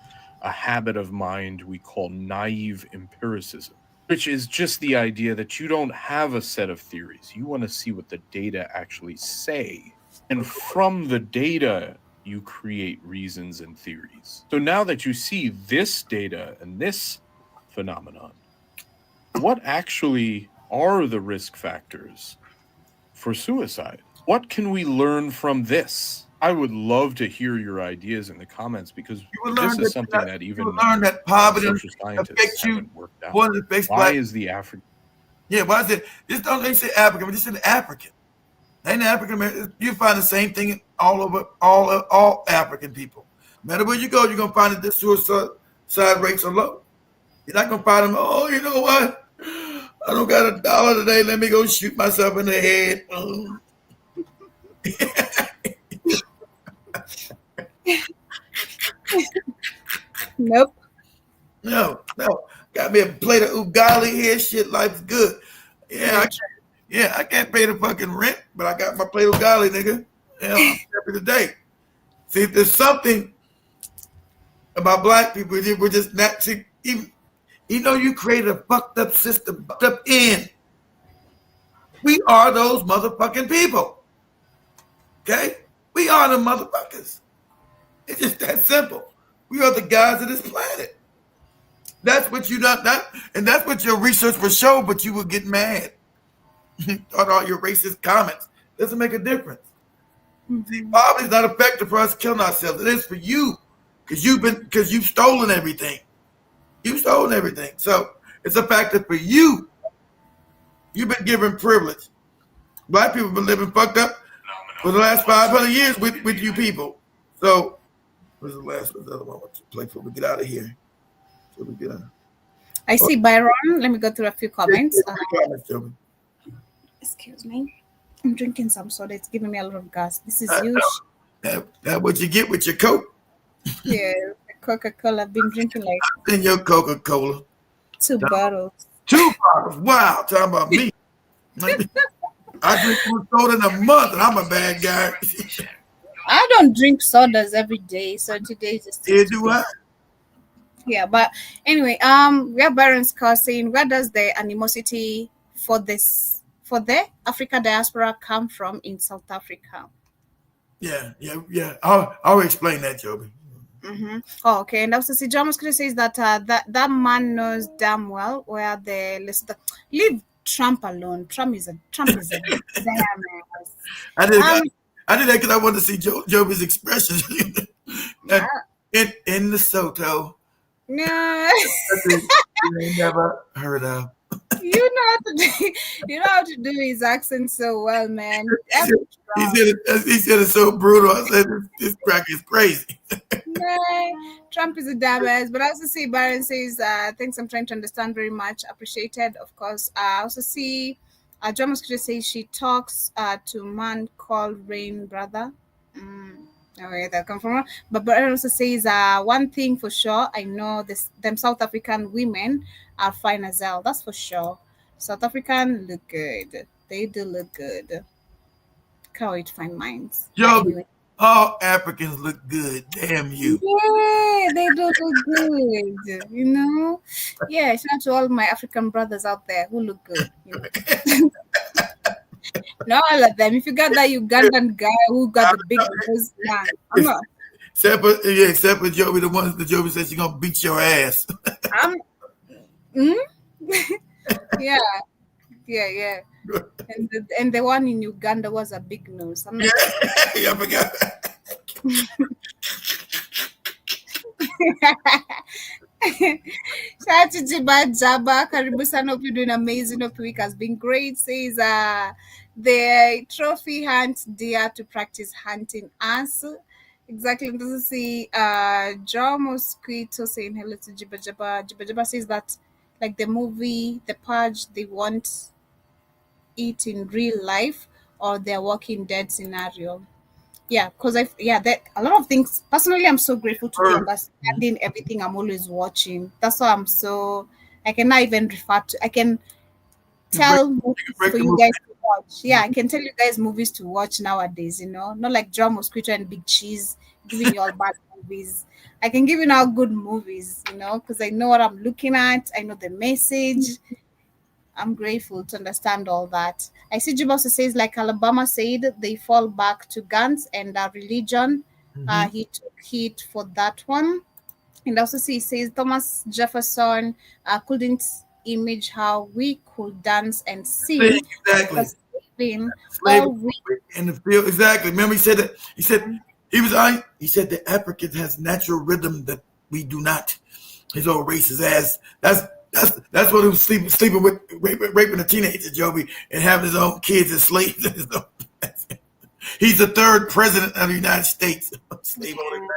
a habit of mind we call naive empiricism, which is just the idea that you don't have a set of theories. You want to see what the data actually say. And from the data, you create reasons and theories. So now that you see this data and this phenomenon, what actually are the risk factors for suicide? What can we learn from this? I would love to hear your ideas in the comments, because this is something that even that poverty social scientists haven't worked out. Why is the African? Yeah, why is it? Just don't they say African, but just say African. Ain't African American? You find the same thing all over all African people. No matter where you go, you're gonna find that the suicide rates are low. You're not gonna find them. Oh, you know what? I don't got $1 today. Let me go shoot myself in the head. Nope. No. Got me a plate of ugali here. Shit, life's good. Yeah, I can't pay the fucking rent, but I got my plate of ugali, nigga. Yeah, I'm happy today. See, there's something about black people. We're just not. See, even you created a fucked up system, fucked up in. We are those motherfucking people. Okay? We are the motherfuckers. It's just that simple. We are the guys of this planet. That's what you not and that's what your research would show, but you would get mad on all your racist comments. Doesn't make a difference. See, poverty is not effective for us killing ourselves. It is for you, because you've stolen everything. You've stolen everything. So it's a factor for you. You've been given privilege. Black people have been living fucked up for the last 500 years with you people. So what's the other one I want to play before we get out of here? I see Byron. Let me go through a few comments. Excuse me. I'm drinking some soda. It's giving me a lot of gas. This is huge. That's what you get with your Coke. Yeah, Coca-Cola. I've been drinking like. In your Coca-Cola. 2 bottles. 2 bottles. Wow. Talking about me. I drink 1 soda in a month, and I'm a bad guy. I don't drink sodas every day, so today is just. Yeah, do I? Yeah, but anyway, we have Baron Scott saying, where does the animosity for the Africa diaspora come from in South Africa? Yeah. I'll explain that, Joby. Mm-hmm. Oh, okay. And also, see, John Muscular says that that man knows damn well where leave Trump alone. Trump is a damn ass. I did that because I wanted to see Joby's expressions in Lesotho. No, you never heard of. You know how to do his accent so well, man. He said it so brutal. I said this crack is crazy. Trump is a damn ass. But I also see Byron says things I'm trying to understand very much. Appreciated, of course. I also see John Mosquito says she talks to man called Rain Brother. Where that come from? But Byron also says one thing for sure. I know them South African women are fine as hell. That's for sure. South African look good. They do look good. Can't wait to find mines. Joby, All Africans look good. Damn you. Yeah, they do look good, you know. Yeah, shout out to all my African brothers out there who look good, you know. Not all of them. If you got that Ugandan guy who got the big nose, nah, I'm not. Except for Joby, the Joby said she's gonna beat your ass. I'm. Mm? Yeah, yeah. And the one in Uganda was a big nose. I'm not. Yeah, I forgot. Shout out to Jiba Jaba. Karibu sana. Hope you're doing amazing. Hope your week has been great. Says the trophy hunt deer to practice hunting us. Exactly. Doesn't see John Mosquito saying hello to Jiba Jaba. Jiba Jaba says that like the movie The Purge, they want it in real life or their Walking Dead scenario. Yeah, because that a lot of things. Personally, I'm so grateful to be understanding everything I'm always watching. That's why I'm so. I cannot even refer to. I can tell movies for you guys to watch. Yeah, I can tell you guys movies to watch nowadays. You know, not like Drum Mosquito and Big Cheese giving you all bad movies. I can give you now good movies. You know, because I know what I'm looking at. I know the message. I'm grateful to understand all that. I see Jim also says, like Alabama said, they fall back to guns and religion. He took heat for that one. And also see, he says Thomas Jefferson couldn't image how we could dance and sing. Exactly. All in the field. Exactly. Remember, he said that. He said he said the African has natural rhythm that we do not. His old racist ass. That's what he was sleeping with, raping a teenager, Joby, and having his own kids as slaves. He's the third president of the United States. Slave owning man.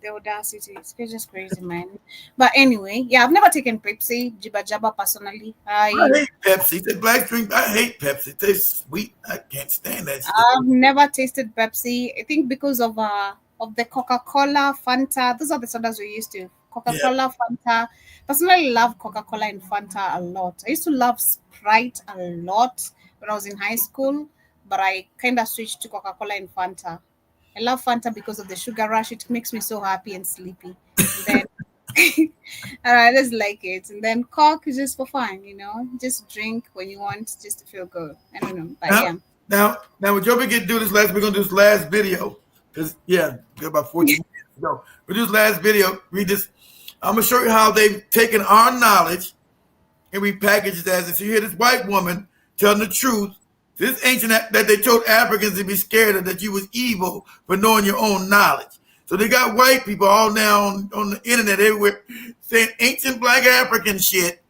The audacity, it's just crazy, man. But anyway, yeah, I've never taken Pepsi, Jiba Jaba personally. I hate Pepsi. The black drink. I hate Pepsi. It tastes sweet. I can't stand that shit. I've never tasted Pepsi. I think because of the Coca-Cola, Fanta. Those are the sodas we used to. Coca-Cola, Fanta. Personally, love Coca-Cola and Fanta a lot. I used to love Sprite a lot when I was in high school, but I kind of switched to Coca-Cola and Fanta. I love Fanta because of the sugar rush. It makes me so happy and sleepy. And then I just like it. And then Coke is just for fun, you know. Just drink when you want, just to feel good. I don't know, but yeah. Now, when Joby get to do this last, we're gonna do this last video because we're about 14 minutes to go. We do this last video. I'm gonna show you how they've taken our knowledge and repackaged it as if you hear this white woman telling the truth. This ancient that they told Africans to be scared of, that you was evil for knowing your own knowledge. So they got white people all now on the internet everywhere saying ancient black African shit,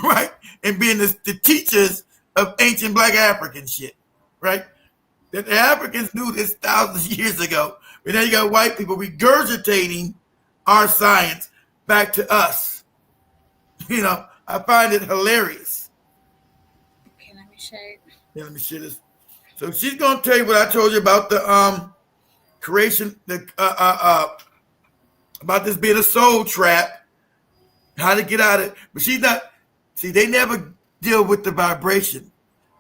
right? And being the teachers of ancient black African shit, right? That the Africans knew this thousands of years ago. But now you got white people regurgitating our science back to us. You know, I find it hilarious. Okay, let me share it. Yeah, let me share this. So she's gonna tell you what I told you about the creation, about this being a soul trap, how to get out of it. But she's not. See, they never deal with the vibration.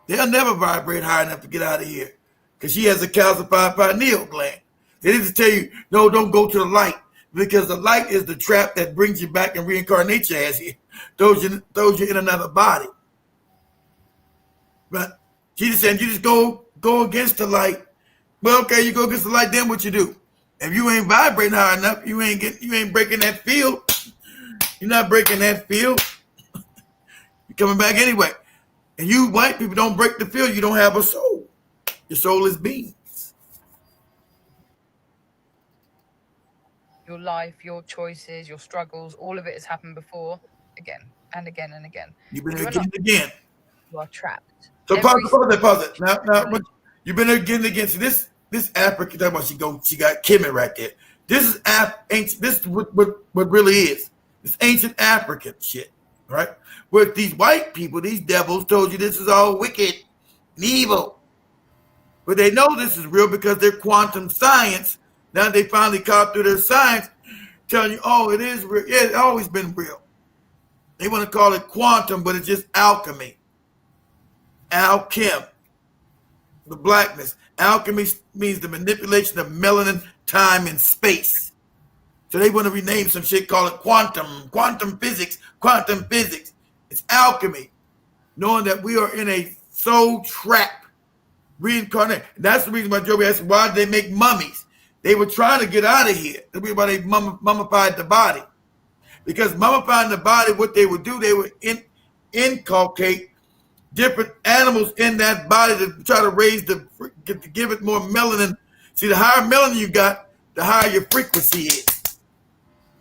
They'll never vibrate high enough to get out of here because she has a calcified pineal gland. They need to tell you, no, don't go to the light because the light is the trap that brings you back and reincarnates your ass here, throws you in another body. But she just said, you just go against the light. Well, okay, you go against the light, then what you do? If you ain't vibrating high enough, you ain't breaking that field. You're not breaking that field. You're coming back anyway. And you white people don't break the field, you don't have a soul. Your soul is beings. Your life, your choices, your struggles, all of it has happened before, again and again and again. You've been again and again. You are trapped. So pause it. Now, you've been again and again. So this African, talking about she got Kimmy right there. This is ancient. This is what really is. It's ancient African shit, right? Where these white people, these devils, told you this is all wicked and evil, but they know this is real because they're quantum science. Now they finally caught through their science, telling you, oh, it is real. Yeah, it's always been real. They want to call it quantum, but it's just alchemy. Alchem, the blackness. Alchemy means the manipulation of melanin, time, and space. So they want to rename some shit, call it quantum physics. It's alchemy, knowing that we are in a soul trap, reincarnate. And that's the reason why Joby asked, why did they make mummies? They were trying to get out of here. That's why they mummified the body. Because mummifying the body, what they would do, they would inculcate different animals in that body to try to to give it more melanin. See, the higher melanin you got, the higher your frequency is.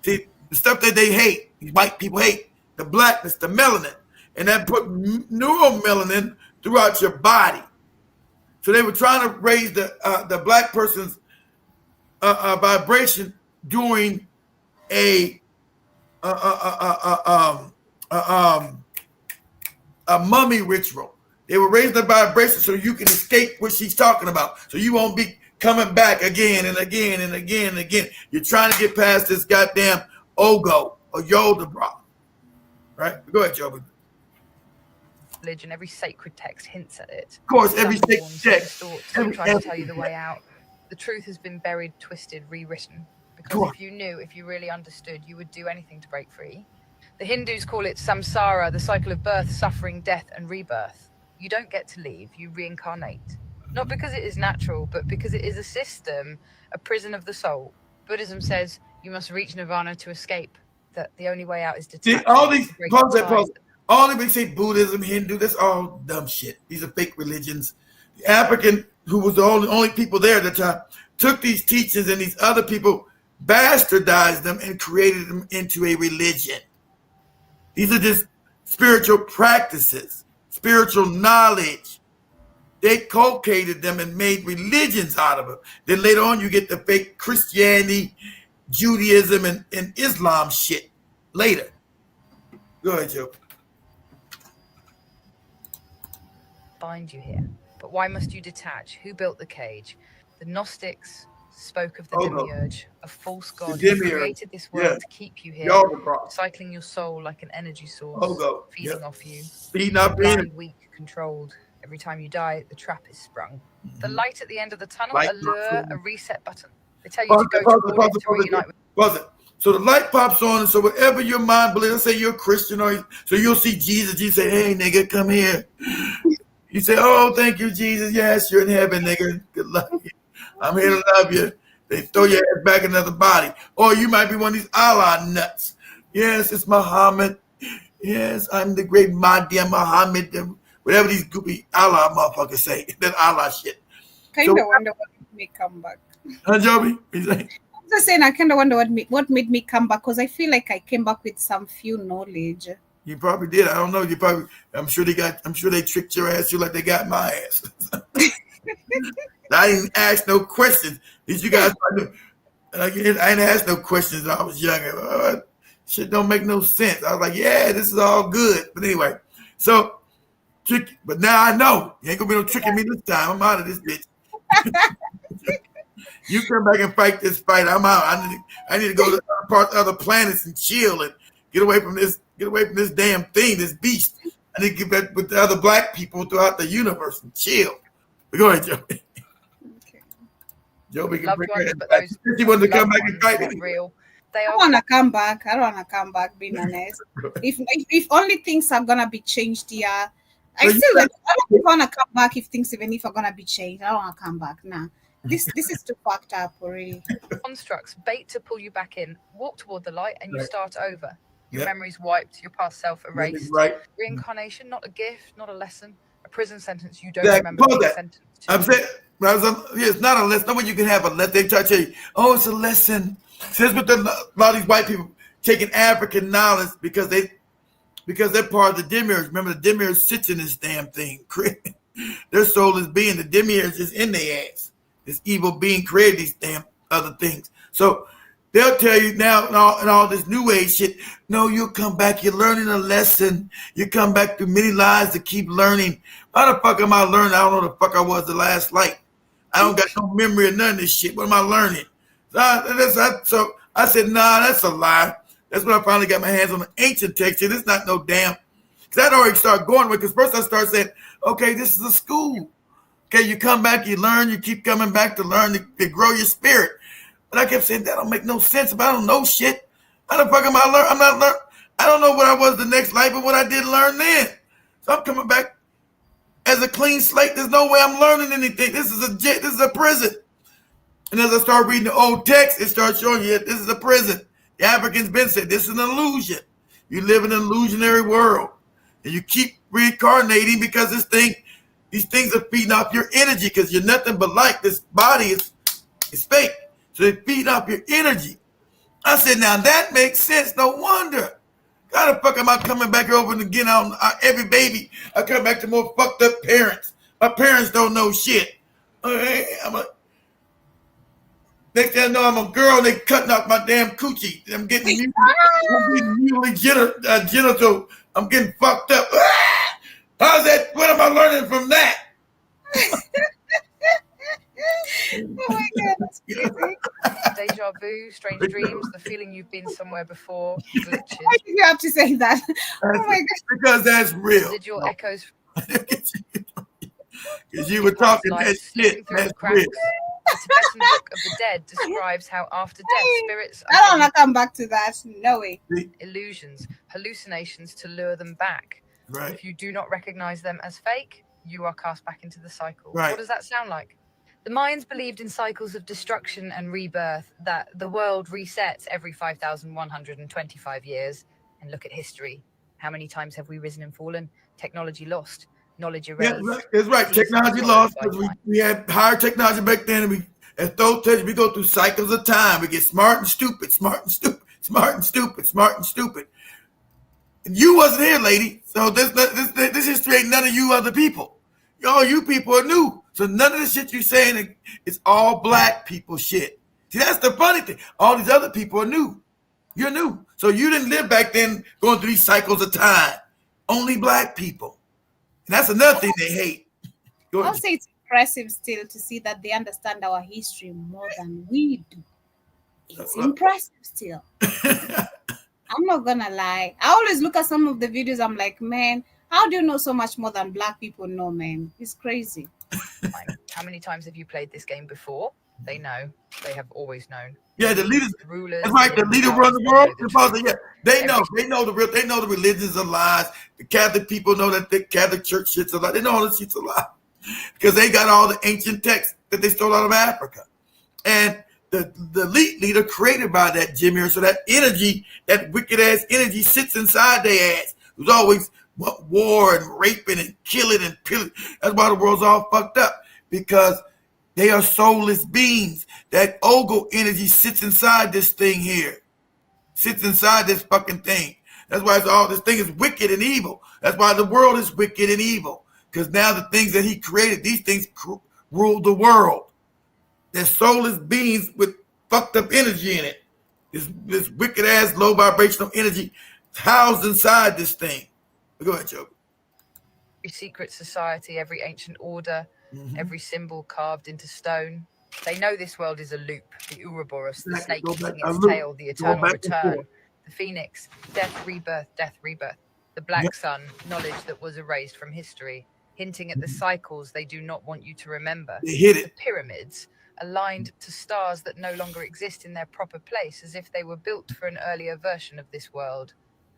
See, the stuff that they hate, these white people hate, the blackness, the melanin, and that put neuromelanin throughout your body. So they were trying to raise the black person's vibration during a mummy ritual. They will raise the vibration so you can escape what she's talking about. So you won't be coming back again and again and again and again. You're trying to get past this goddamn Ogo or Yodabra. Right? Go ahead, Joby. Religion, every sacred text hints at it. Of course, every sacred text. Some try to tell you the way out. The truth has been buried, twisted, rewritten. Because if you knew, if you really understood, you would do anything to break free. The Hindus call it samsara, the cycle of birth, suffering, death, and rebirth. You don't get to leave, you reincarnate. Not because it is natural, but because it is a system, a prison of the soul. Buddhism says you must reach nirvana to escape, that the only way out is to see, all these, all they say Buddhism, Hindu, that's all dumb shit. These are fake religions. The African, who was the only people there at the time, took these teachings and these other people bastardized them and created them into a religion. These are just spiritual practices, spiritual knowledge. They culcated them and made religions out of them. Then later on, you get the fake Christianity, Judaism, and Islam shit later. Go ahead, Joe. Bind you here. But why must you detach? Who built the cage? The Gnostics spoke of the demiurge, a false god who created this world to keep you here, cycling your soul like an energy source, feeding off you. Blind, weak, controlled. Every time you die, the trap is sprung. The light at the end of the tunnel, a lure, a reset button. They tell you to go toward it to reunite with. So the light pops on, and so whatever your mind believes, let's say you're a Christian, so you'll see Jesus. You say, "Hey, nigga, come here." You say, "Oh, thank you, Jesus. Yes, you're in heaven, nigga. Good luck. I'm here to love you." They throw your ass back in another body. Or you might be one of these Allah nuts. "Yes, it's Muhammad. Yes, I'm the great Mahdi Muhammad." Whatever these goopy Allah motherfuckers say. That Allah shit. Kind of wonder what made me come back. Huh, Joby? I'm just saying, I kind of wonder what made me come back, because I feel like I came back with some few knowledge. You probably did. I don't know. I'm sure they tricked your ass just like they got my ass. I didn't ask no questions. These you guys, I didn't ask no questions when I was younger. Shit don't make no sense. I was like, yeah, this is all good. But anyway, so tricky. But now I know. You ain't gonna be no tricking me this time. I'm out of this bitch. You come back and fight this fight. I'm out. I need to go to other planets and chill and get away from this damn thing, this beast. I need to get back with the other black people throughout the universe and chill. But go ahead, Joby. Okay. Joby can bring her back. She wanted to come back and fight me. Real. I don't want to come back. I don't want to come back, being honest. if only things are going to be changed here, I don't want to come back if things even if are going to be changed. I don't want to come back. Nah. This is too fucked up already. Constructs, bait to pull you back in. Walk toward the light and you start over. Your memories wiped, your past self erased. Right. Reincarnation, not a gift, not a lesson. A prison sentence you don't remember being sentenced to. I'm saying, it's not a lesson. No one you can have a lesson. They try to tell you, oh, it's a lesson. Says with a lot of these white people taking African knowledge because they're part of the demiurge. Remember, the demiurge sits in this damn thing. Their soul is being, the demiurge is in their ass. This evil being created these damn other things. So they'll tell you now and all this new age shit, no, you'll come back. You're learning a lesson. You come back through many lives to keep learning. How the fuck am I learning? I don't know the fuck I was the last light. I don't got no memory of none of this shit. What am I learning? So I said, nah, that's a lie. That's when I finally got my hands on the ancient text. It's not no damn. Because I'd already started going with, because first I started saying, okay, this is a school. Okay, you come back, you learn, you keep coming back to learn, to grow your spirit. But I kept saying, that don't make no sense, but I don't know shit. How the fuck am I learn? I'm not learn. I don't know what I was the next life, but what I did learn then. So I'm coming back as a clean slate. There's no way I'm learning anything. This is a prison. And as I start reading the old text, it starts showing you this is a prison. The Africans been said this is an illusion. You live in an illusionary world, and you keep reincarnating because these things are feeding off your energy because you're nothing but like this body is fake. So they feed off your energy. I said, now that makes sense. No wonder. How the fuck am I coming back over and again on every baby? I come back to more fucked up parents. My parents don't know shit. Next thing I know, I'm a girl and they cutting off my damn coochie. I'm getting mutely genital. I'm getting fucked up. How's that? What am I learning from that? Oh my God, that's crazy. Deja vu, strange dreams, the feeling you've been somewhere before, glitches. Why did you have to say that? Oh my God. Because that's real. Residual echoes. Because you were talking that shit. That's real. The Tibetan Book of the Dead describes how after death, spirits I don't want to come back to that. No way. Illusions, hallucinations to lure them back. Right. If you do not recognize them as fake, you are cast back into the cycle. Right. What does that sound like? The Mayans believed in cycles of destruction and rebirth, that the world resets every 5,125 years. And look at history. How many times have we risen and fallen? Technology lost. Knowledge erased. Yeah, it's right. Technology lost because we had higher technology back then. And we go through cycles of time. We get smart and stupid, smart and stupid, smart and stupid, smart and stupid. And you wasn't here, lady. So this history ain't none of you other people. All you people are new. So none of the shit you saying is all black people shit. See, that's the funny thing. All these other people are new. You're new. So you didn't live back then going through these cycles of time. Only black people. And that's another thing they hate. I'll say it's impressive still to see that they understand our history more than we do. It's impressive still. I'm not gonna lie. I always look at some of the videos. I'm like, man, how do you know so much more than black people know, man? It's crazy. How many times have you played this game before? They know. They have always known. Yeah, the leaders. The rulers. That's right. The leader run the world. They know. They know the real. They know the religions are lies. The Catholic people know that the Catholic Church shit's a lie. They know all this shit's a lie because they got all the ancient texts that they stole out of Africa, and the elite leader created by that Jimmy. So that energy, that wicked ass energy, sits inside their ass. Who's always war and raping and killing and pillaging. That's why the world's all fucked up because they are soulless beings. That Ogo energy sits inside this thing here. Sits inside this fucking thing. That's why all this thing is wicked and evil. That's why the world is wicked and evil. Because now the things that he created, these things rule the world. They're soulless beings with fucked up energy in it. This wicked ass low vibrational energy housed inside this thing. Go ahead, Joe. Every secret society, every ancient order, every symbol carved into stone. They know this world is a loop. The Ouroboros, the snake kicking its tail, the eternal return, the phoenix, death, rebirth, death, rebirth. The black sun, knowledge that was erased from history, hinting at the cycles they do not want you to remember. They hit it. The pyramids, aligned to stars that no longer exist in their proper place, as if they were built for an earlier version of this world.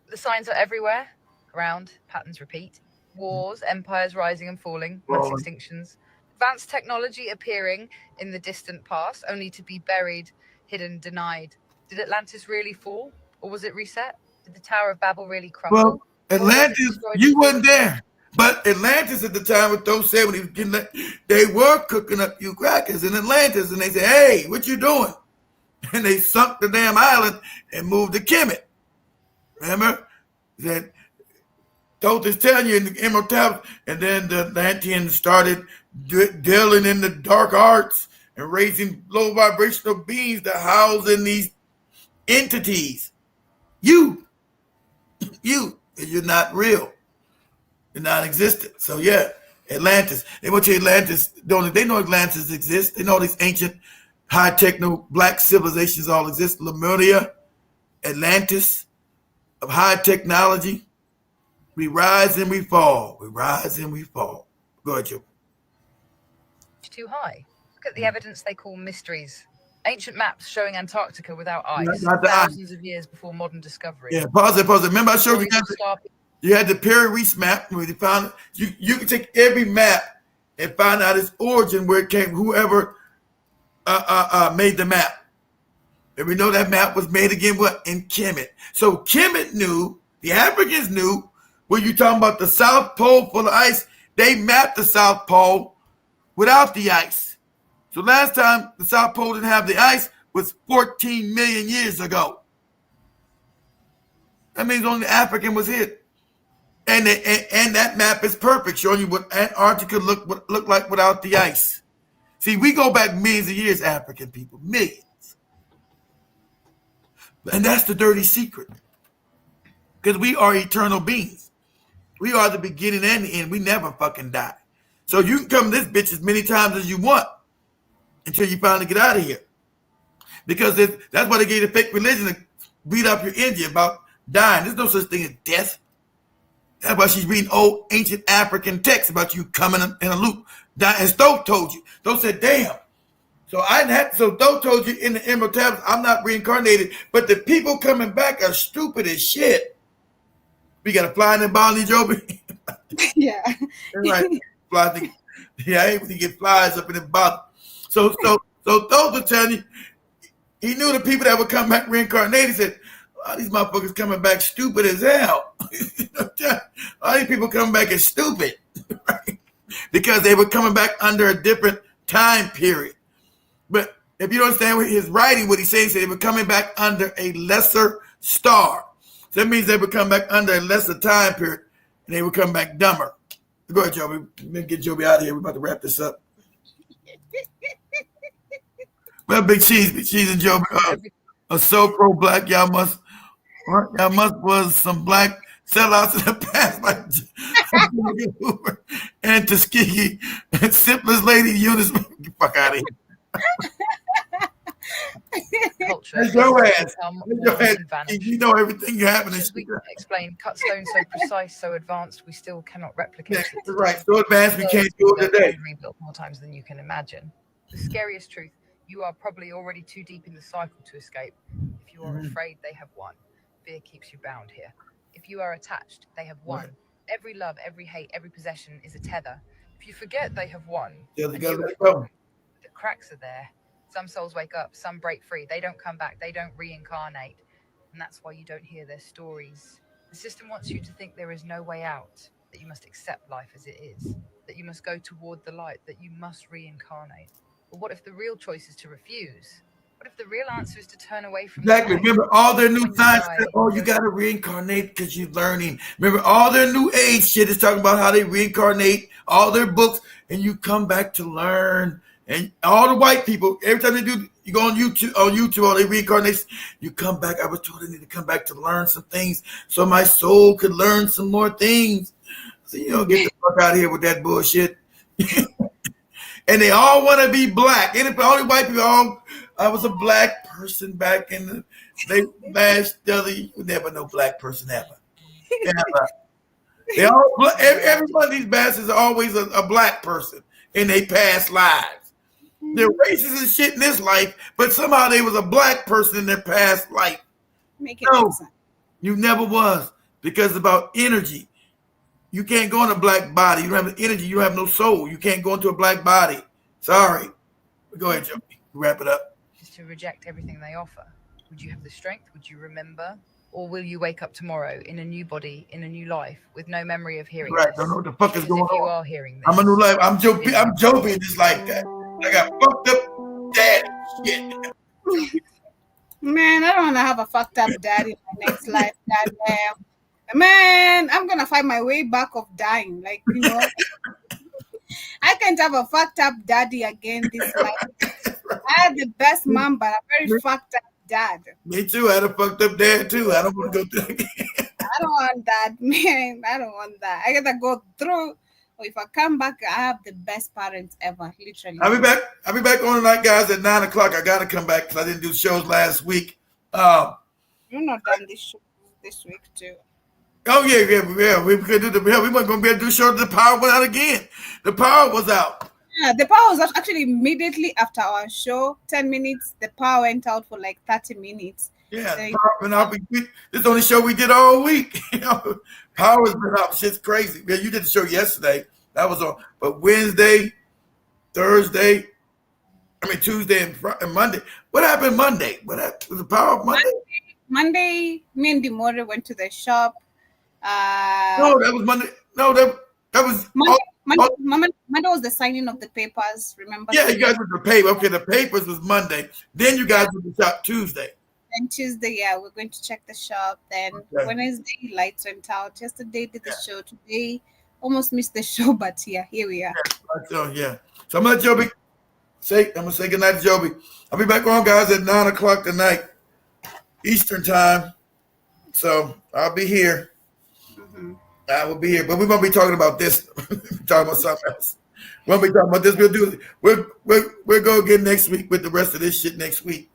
The signs are everywhere. Around, patterns repeat. Wars, empires rising and falling, mass extinctions. Advanced technology appearing in the distant past, only to be buried, hidden, denied. Did Atlantis really fall? Or was it reset? Did the Tower of Babel really crumble? Well, Atlantis, you wasn't there. But Atlantis at the time with those 70s, they were cooking up you crackers in Atlantis. And they said, hey, what you doing? And they sunk the damn island and moved to Kemet. Remember? That Thoth is telling you in the Emerald Tablet. And then the Atlanteans started dealing in the dark arts and raising low vibrational beings that house in these entities. You're not real. You're non-existent. So yeah, Atlantis. They went to Atlantis. They know Atlantis exists. They know these ancient, high-techno black civilizations all exist. Lemuria, Atlantis, of high technology. We rise and we fall. We rise and we fall. Go ahead, Joe. too high. Look at the evidence they call mysteries. Ancient maps showing Antarctica without ice, thousands of years before modern discovery. Yeah, pause it. Remember I showed you guys you had the Perry Reese map where they found you can take every map and find out its origin, where it came, whoever made the map. And we know that map was made again in Kemet. So Kemet knew, the Africans knew, when you talking about the South Pole full of ice, they mapped the South Pole without the ice. So last time the South Pole didn't have the ice was 14 million years ago. That means only the African was hit. And that map is perfect, showing you what Antarctica look like without the ice. See, we go back millions of years, African people, millions. And that's the dirty secret. Because we are eternal beings. We are the beginning and the end. We never fucking die. So you can come to this bitch as many times as you want until you finally get out of here. Because that's why they gave the fake religion to beat up your energy about dying. There's no such thing as death. That's why she's reading old ancient African texts about you coming in a loop. And Stowe told you. Stowe said, damn. So Stowe told you in the Emerald Tablets, I'm not reincarnated, but the people coming back are stupid as shit. We got to fly in the Bonnie Joby. Yeah. Right. Fly I ain't when you get flies up in the bottom. So those are telling you, he knew the people that would come back reincarnated. He said, all these motherfuckers coming back stupid as hell. All these people coming back as stupid. Right? Because they were coming back under a different time period. But if you don't understand his writing, what he's saying, he said they were coming back under a lesser star. So that means they would come back under a lesser time period, and they would come back dumber. Go ahead, Joby. Let me get Joby out of here. We're about to wrap this up. Well, Big Cheese and Joby are so pro-black. Y'all must was some black sellouts in the past, like and Tuskegee and simplest lady Eunice. Get the fuck out of here. That's your ass. You know everything happening. We explain cut stone so precise, so advanced, we still cannot replicate it. Right, so advanced we can't do it today. Rebuilt more times than you can imagine. The scariest truth: you are probably already too deep in the cycle to escape. If you are afraid, they have won. Fear keeps you bound here. If you are attached, they have won. Right. Every love, every hate, every possession is a tether. If you forget, they have won. The cracks are there. Some souls wake up, some break free. They don't come back, they don't reincarnate. And that's why you don't hear their stories. The system wants you to think there is no way out, that you must accept life as it is, that you must go toward the light, that you must reincarnate. But what if the real choice is to refuse? What if the real answer is to turn away from Exactly. Remember all their new science said, oh, you got to reincarnate because you're learning. Remember all their new age shit is talking about how they reincarnate, all their books, and you come back to learn. And all the white people, every time they do, you go on YouTube, all they reincarnate, you come back. I was told I need to come back to learn some things so my soul could learn some more things. So you don't get the fuck out of here with that bullshit. And they all want to be black. And all the white people, I was a black person back in the last study. You never know black person ever. They all every one of these bastards are always a black person in their past lives. They're racist and shit in this life, but somehow they was a black person in their past life. Make it make sense. You never was, because it's about energy. You can't go in a black body. You don't have the energy. You don't have no soul. You can't go into a black body. Sorry. Go ahead, Joe. Wrap it up. Just to reject everything they offer. Would you have the strength? Would you remember? Or will you wake up tomorrow in a new body, in a new life, with no memory of hearing this? Don't know what the fuck is going on. You are hearing this. I'm a new life. I'm Joe being just like that. I got fucked up daddy shit. Man, I don't want to have a fucked up daddy in my next life. Goddamn. Man, I'm going to find my way back of dying. Like, you know, I can't have a fucked up daddy again this life. I had the best mom, but a very fucked up dad. Me too. I had a fucked up dad too. I don't want to go through it again. I don't want that, man. I don't want that. I got to go through. If I come back, I have the best parents ever, literally. I'll be back on tonight, guys, at 9 o'clock. I got to come back because I didn't do shows last week. You're not done this show this week, too. Oh, yeah. We could do we weren't going to be able to do shows. The power went out again. The power was out. Yeah, the power was actually immediately after our show. 10 minutes, the power went out for like 30 minutes. Yeah, So this is the only show we did all week. Power's been up. Shit's crazy. Yeah, you did the show yesterday. That was on. But Wednesday, Thursday, Tuesday and Monday. What happened Monday? What happened? Was the power up Monday? Monday, me and Demore went to the shop. No, that was Monday. No, that was Monday was the signing of the papers. Remember? Yeah, you guys went to the paper. Okay, the papers was Monday. Then you guys went to the shop Tuesday. And Tuesday, yeah, we're going to check the shop. Then Wednesday, lights went out. Yesterday, did the show. Today, almost missed the show, but yeah, here we are. So I'm gonna let Joby I'm gonna say goodnight to Joby. I'll be back on, guys, at 9:00 tonight, Eastern time. So I'll be here. I will be here, but we won't be talking about this. We're talking about something else. We won't be talking about this. We'll go again next week with the rest of this shit next week.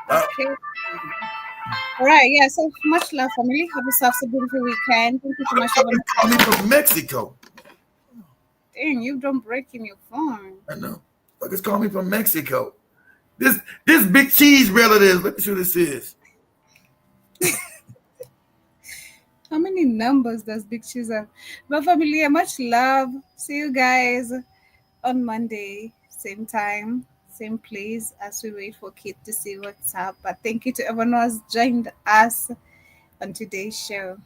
Okay. All right. Yeah. So much love, family. Have yourselves a beautiful weekend. Thank you so much for calling me from Mexico. Dang, you don't break in your phone. I know. Fuckers call me from Mexico. This Big Cheese relative. Let me see who this is. How many numbers does Big Cheese have? My family, much love. See you guys on Monday, same time, same place, as we wait for Kit to see what's up. But thank you to everyone who has joined us on today's show.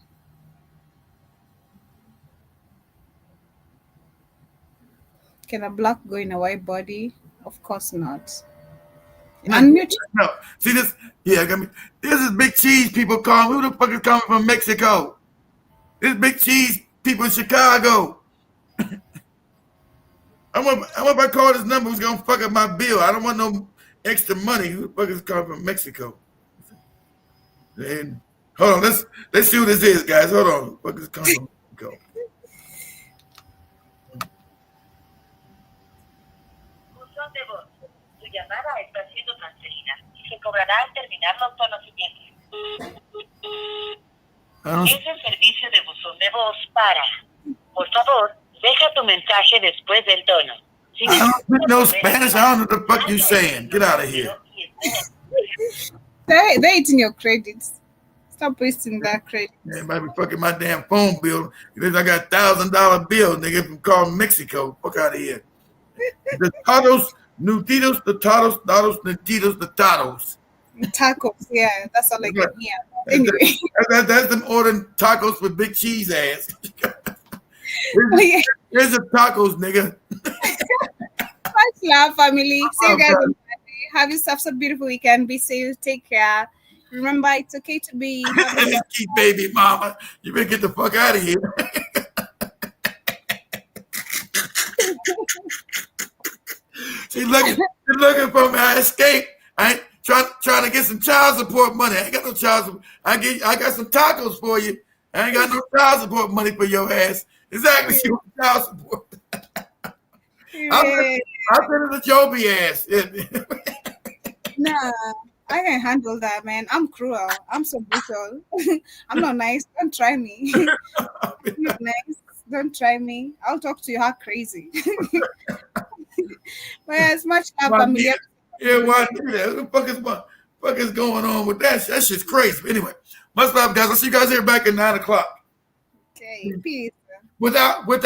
Can a black go in a white body? Of course not. Unmute. No. See this? Yeah, this is Big Cheese people calling. Who the fuck is coming from Mexico? This Big Cheese people in Chicago. If I call this number, who's gonna fuck up my bill? I don't want no extra money. Who the fuck is coming from Mexico? And hold on, let's see who this is, guys. Hold on. Who the fuck is coming from Mexico? Su llamada está siendo transferida y se cobrará al terminar los tonos siguientes. Es el servicio de buzón de voz para. Por favor, deja tu mensaje después del tono. I don't speak no Spanish. I don't know what the fuck you saying. Get out of here. They're eating your credits. Stop wasting that credit. Everybody be fucking my damn phone bill. Because I got $1,000 bill, nigga, from calling Mexico. Fuck out of here. The tatos, nutitos, the tatos, the tatos. Tacos, yeah, that's all I can hear. Anyway, that's them ordering tacos with Big Cheese ass. Here's the tacos, nigga. Much love, family. See you guys on Monday. Have yourselves a beautiful weekend. Be safe. Take care. Remember, it's okay to be. Keep baby mama. You better get the fuck out of here. She's looking for me. I escaped. I ain't trying to get some child support money. I ain't got no child support. I got some tacos for you. I ain't got no child support money for your ass. Exactly. She wants child support. I'll send it to Joby ass. Nah, I can handle that, man. I'm cruel. I'm so brutal. I'm not nice. Don't try me. I'm not nice. Don't try me. I'll talk to you how crazy. But yeah, it's much love, family. Yeah, why do that? What the fuck is going on with that? That shit's crazy. But anyway, much love, guys. I'll see you guys here back at 9:00. Okay, peace. Without one.